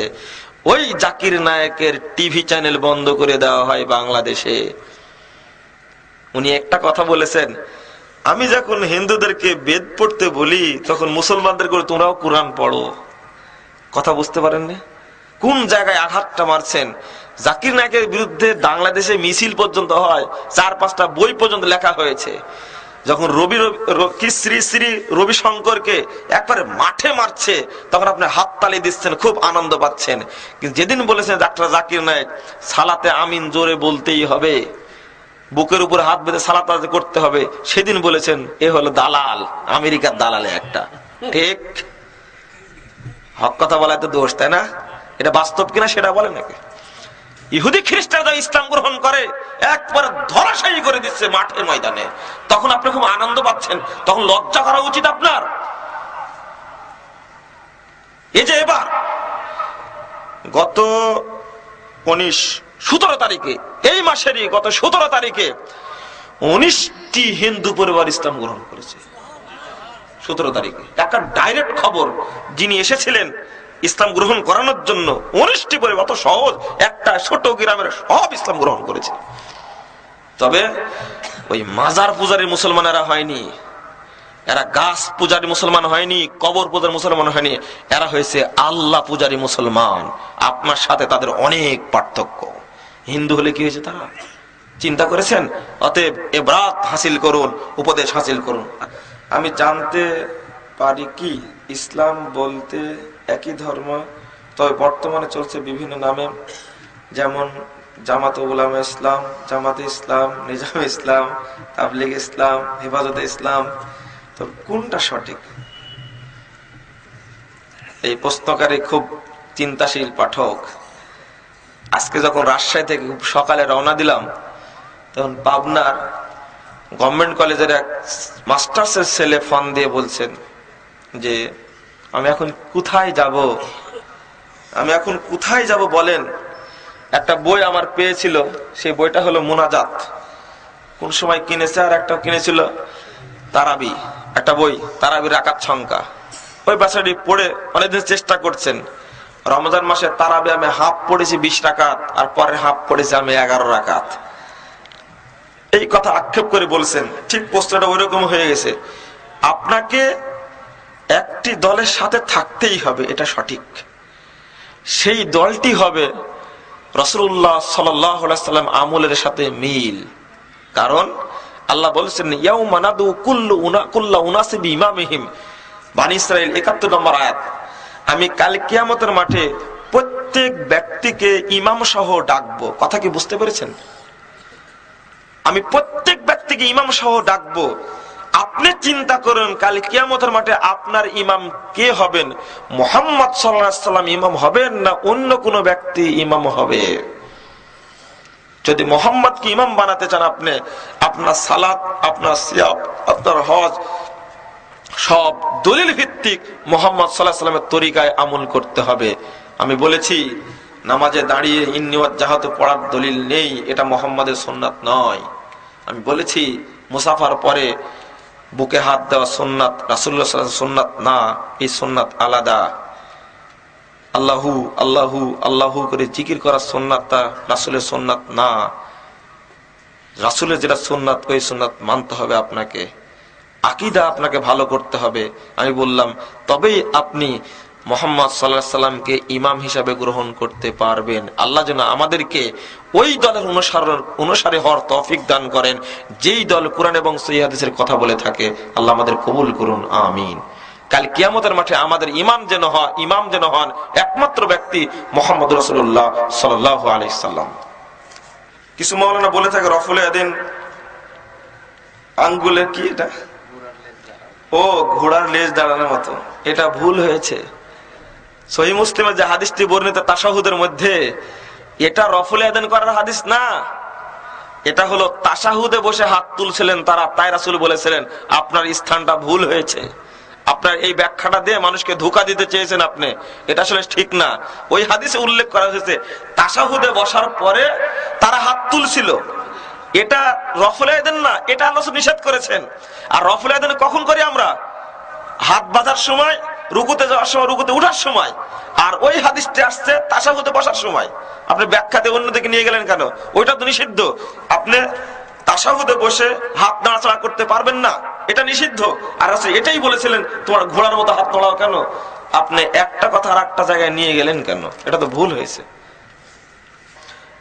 Speaker 3: ওই জাকির নায়েকের টিভি চ্যানেল বন্ধ করে দেওয়া হয় বাংলাদেশে। উনি একটা কথা বলেছেন, আমি যখন হিন্দুদেরকে বেদ পড়তে বলি তখন মুসলমানদের করে তোমরাও কোরআন পড়ো। কথা বুঝতে পারেননি কোন জায়গায় আঘাতটা মারছেন? জাকির নায়েকের বিরুদ্ধে বাংলাদেশে মিছিল পর্যন্ত হয়, 4-5টা বই পর্যন্ত লেখা হয়েছে। যখন শ্রী শ্রী রবিশঙ্করকে একবারে মাঠে মারছে তখন আপনি হাততালি দিচ্ছেন, খুব আনন্দ পাচ্ছেন। কিন্তু যেদিন বলেছেন ডাক্তার জাকির নায়েক সালাতে আমিন জোরে বলতেই হবে, বুকের উপর হাত বেঁধে সালাত করতে হবে, সেদিন বলেছেন এ হলো দালাল, আমেরিকার দালালে একটা। ঠিক হক কথা বলা তো দোষ, তাই না? এটা বাস্তব কিনা সেটা বলে নাকি? ইহুদি খ্রিস্টানরা ইসলাম গ্রহণ করে একবার ধরাশায়ী করে দিচ্ছে মাঠে ময়দানে, তখন আপনি খুব আনন্দ পাচ্ছেন, তখন লজ্জা করা উচিত আপনার। এই যে এবার গত 17 তারিখে, এই মাসেরই গত 17 তারিখে 19টি হিন্দু পরিবার ইসলাম গ্রহণ করেছে। 17 তারিখে একটা ডাইরেক্ট খবর, যিনি এসেছিলেন ইসলাম গ্রহণ করানোর জন্য 19টি পরিবার, অত সহজ একটা ছোট গ্রামের সব ইসলাম গ্রহণ করেছে। তবে ওই মাজার পূজারী মুসলমানেরা হয়নি, এরা গাছ পূজারী মুসলমান হয়নি, কবর পূজার মুসলমান হয়নি, এরা হয়েছে আল্লাহ পূজারী মুসলমান। আপনার সাথে তাদের অনেক পার্থক্য। হিন্দু হলে কি হয়েছে তারা চিন্তা করেছেন? অতএব ইবরাত হাসিল করুন, উপদেশ হাসিল করুন। আমি জানতে পারি কি ইসলাম বলতে একই ধর্ম, তবে বর্তমানে চলছে বিভিন্ন নামে, যেমন জামাতে উলামা ইসলাম, জামাতে ইসলাম, নিজাম ইসলাম, তাবলিগ ইসলাম, হেফাজতে ইসলাম, তো কোনটা সঠিক? এই প্রশ্নকারী খুব চিন্তাশীল পাঠক। আজকে যখন রাজশাহী থেকে সকালে রওনা দিলাম তখন পাবনার গভর্নমেন্ট কলেজের এক মাস্টার্সের ছেলে ফোন দিয়ে বলছেন যে আমি এখন কোথায় যাব বলেন। একটা বই আমার পেয়েছিল, সেই বইটা হলো মুনাজাত, কোন সময় কিনেছে, আর একটা কিনেছিল তারাবি, একটা বই তারাবির রাকাত সংখ্যা। ওই বাচ্চাটি পড়ে অনেকদিন চেষ্টা করছেন। রমজান মাসে তারাবি আমি হাফ পড়েছি 20 রাকাত, আর পরে হাফ পড়েছি আমি 11 রাকাত। এই কথা আক্ষেপ করে বলছেন। ঠিক প্রশ্নটা ওইরকম হয়ে গেছে। আপনাকে একটি দলের সাথে থাকতেই হবে, এটা সঠিক। সেই দলটি হবে রাসূলুল্লাহ সাল্লাল্লাহু আলাইহি সাল্লাম আমলের সাথে মিল। কারণ আল্লাহ বলেছেন ইয়াউমা নাদু কুল্লু উনাসি বিইমামিহিম, বনী ইসরাইল 71 নম্বর আয়াত। আমি কাল কিয়ামতের মাঠে প্রত্যেক ব্যক্তিকে ইমাম সহ ডাকবো। কথা কি বুঝতে পেরেছেন? আমি প্রত্যেক ব্যক্তিকে ইমাম সহ ডাকবো। আপনি চিন্তা করুন কাল কিয়ামতের মাঠে আপনার ইমাম কে হবেন? মুহাম্মদ সাল্লাল্লাহু আলাইহি সাল্লাম ইমাম হবেন না অন্য কোন ব্যক্তি ইমাম হবে? যদি মুহাম্মদকে ইমাম বানাতে চান আপনি, আপনার সালাত, আপনার সিয়াম, আপনার হজ সব দলিল ভিত্তিক মুহাম্মদ সাল্লাল্লাহু আলাইহি সাল্লামের তরিকায় আমল করতে হবে। আমি বলেছি নামাজে দাঁড়িয়ে ইন্নী ওয়াজ্জাহাতু পড়ার দলিল নেই, এটা মুহাম্মাদের সুন্নাত নয়। আমি বলেছি মুসাফার পরে বুকে হাত দেওয়া সুন্নাত, রাসূলুল্লাহ সাল্লাল্লাহু আলাইহি সুন্নাত না, এই সুন্নাত আলাদা। আল্লাহু আল্লাহু আল্লাহু করে জিকির করা সুন্নাতটা রাসূলের সুন্নাত না। রাসূলের যেটা সুন্নাত ওই সুন্নাত মানতে হবে আপনাকে। আকীদা আপনাকে ভালো করতে হবে। আমি বললাম তবেই আপনি
Speaker 2: মুহাম্মদ সাল্লাল্লাহু আলাইহি সাল্লামকে ইমাম হিসাবে গ্রহণ করতে পারবেন। আল্লাহ যেন আমাদেরকে ওই দলের অনুসারী হওয়ার তৌফিক দান করেন যেই দল কোরআন এবং সহিহ হাদিসের কথা বলে থাকে। আল্লাহ আমাদের কবুল করুন, আমিন। কাল কিয়ামতের মাঠে আমাদের ইমাম যেন হন একমাত্র ব্যক্তি মুহাম্মদ রাসূলুল্লাহ সাল্লাল্লাহু আলাইহি সাল্লাম।
Speaker 3: কিছু মাওলানা বলে থাকে রফুল ইয়াদিন আঙ্গুলে কি এটা, ও ঘোড়ার লেজ দাঁড়ানোর মতো।
Speaker 2: এটা ভুল হয়েছে। সহিহ মুসলিমের যে হাদিসটি বর্ণিত তাশাহুদের মধ্যে, এটা রফুল ইয়াদান করার হাদিস না, এটা হলো তাশাহুদে বসে হাত তুলছিলেন তারা, তাই রাসূল বলেছিলেন আপনার স্থানটা ভুল হয়েছে, আপনার এই ব্যাখ্যাটা দিয়ে মানুষকে ধোঁকা দিতে চেয়েছেন আপনি, এটা আসলে ঠিক না। ওই হাদিসে উল্লেখ করা হয়েছে তাশাহুদে বসার পরে তারা হাত তুলছিল, এটা রফুল ইয়াদান না, এটা আল্লাহ নিষেধ করেছেন। আর রফুল ইয়াদান কখন করি আমরা? হাত বাঁধার সময়, রুকুতে যাওয়ার সময়, রুকুতে উঠার সময়। আর ওই হাদিসটি আসছে তাশাহুদে বসার সময়। আপনি ব্যাখ্যাতে অন্যদিকে নিয়ে গেলেন কেন? ওইটা তো নিষিদ্ধ। আপনি তাশাহুদে বসে হাত নাড়াচাড়া করতে পারবেন না, এটা নিষিদ্ধ। আর রাসূল এটাই বলেছিলেন তোমার ঘোড়ার মতো হাত নাড়াও কেন? আপনি একটা কথা আর একটা জায়গায় নিয়ে গেলেন কেন? এটা তো ভুল হয়েছে।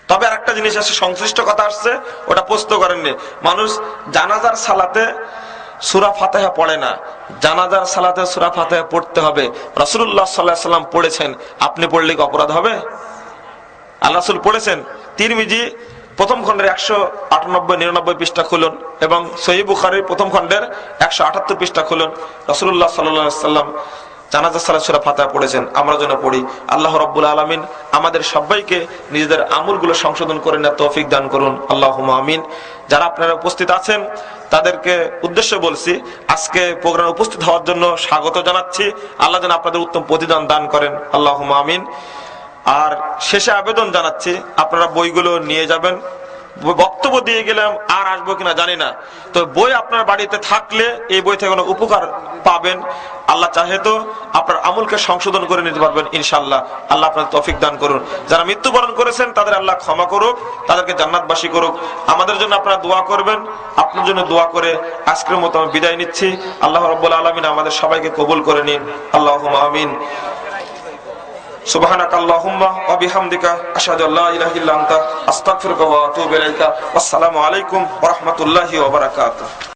Speaker 2: তবে আর একটা জিনিস আছে, সংশ্লিষ্ট কথা আসছে, ওটা প্রশ্ন করেননি। মানুষ জানাজার সালাতে সূরা ফাতিহা পড়ে না, জানাজার সালাতে সূরা ফাতিহা পড়তে হবে। রাসূলুল্লাহ সাল্লাল্লাহু আলাইহি সাল্লাম পড়েছেন, আপনি পড়লে কি অপরাধ হবে? আল্লাহ রাসূল পড়েছেন। তিরমিজি প্রথম খণ্ডের 198-99 পৃষ্ঠা খুলুন এবং সহিহ বুখারীর প্রথম খণ্ডের 178 পৃষ্ঠা খুলুন। রাসূলুল্লাহ সাল্লাল্লাহু আলাইহি সাল্লাম জানাজার সালাতে সূরা ফাতিহা পড়েছেন, আমরা যেন পড়ি। আল্লাহ রাব্বুল আলামিন আমাদের সবাইকে নিজেদের আমলগুলো সংশোধন করে নেওয়ার তৌফিক দান করুন, আল্লাহুম্মা আমিন। যারা আপনারা উপস্থিত আছেন তাদেরকে উদ্দেশ্য বলছি, আজকে প্রোগ্রামে উপস্থিত হওয়ার জন্য স্বাগত জানাচ্ছি। আল্লাহ যেন আপনাদের উত্তম প্রতিদান দান করেন, আল্লাহুম্মা আমিন। আর শেষে আবেদন জানাচ্ছি, আপনারা বইগুলো নিয়ে যাবেন। বক্তব্য দিয়ে গেলাম, আর আসবো কিনা জানি না, তো বই আপনার বাড়িতে থাকলে এই বই থেকে কোনো উপকার পাবেন। আল্লাহ চাহে তো আপনার আমলকে সংশোধন করে নিতে পারবেন ইনশাআল্লাহ। আল্লাহ আপনাদের তৌফিক দান করুন। যারা মৃত্যুবরণ করেছেন তাদের আল্লাহ ক্ষমা করুক, তাদেরকে জান্নাতবাসী করুক। আমাদের জন্য আপনারা দোয়া করবেন। আপনার জন্য দোয়া করে আজকের মতো আমি বিদায় নিচ্ছি। আল্লাহ রাব্বুল আলামিন আমাদের সবাইকে কবুল করে নিন, আল্লাহুম্মা আমিন। সুবহানাকাল্লাহুম্মা ওয়া বিহামদিকা আশহাদু আল্লা ইলাহা ইল্লা আনতা আস্তাগফিরুকা ওয়া আতুবু ইলাইকা। আসসালামু আলাইকুম ওয়া রাহমাতুল্লাহি ওয়া বারাকাতুহু।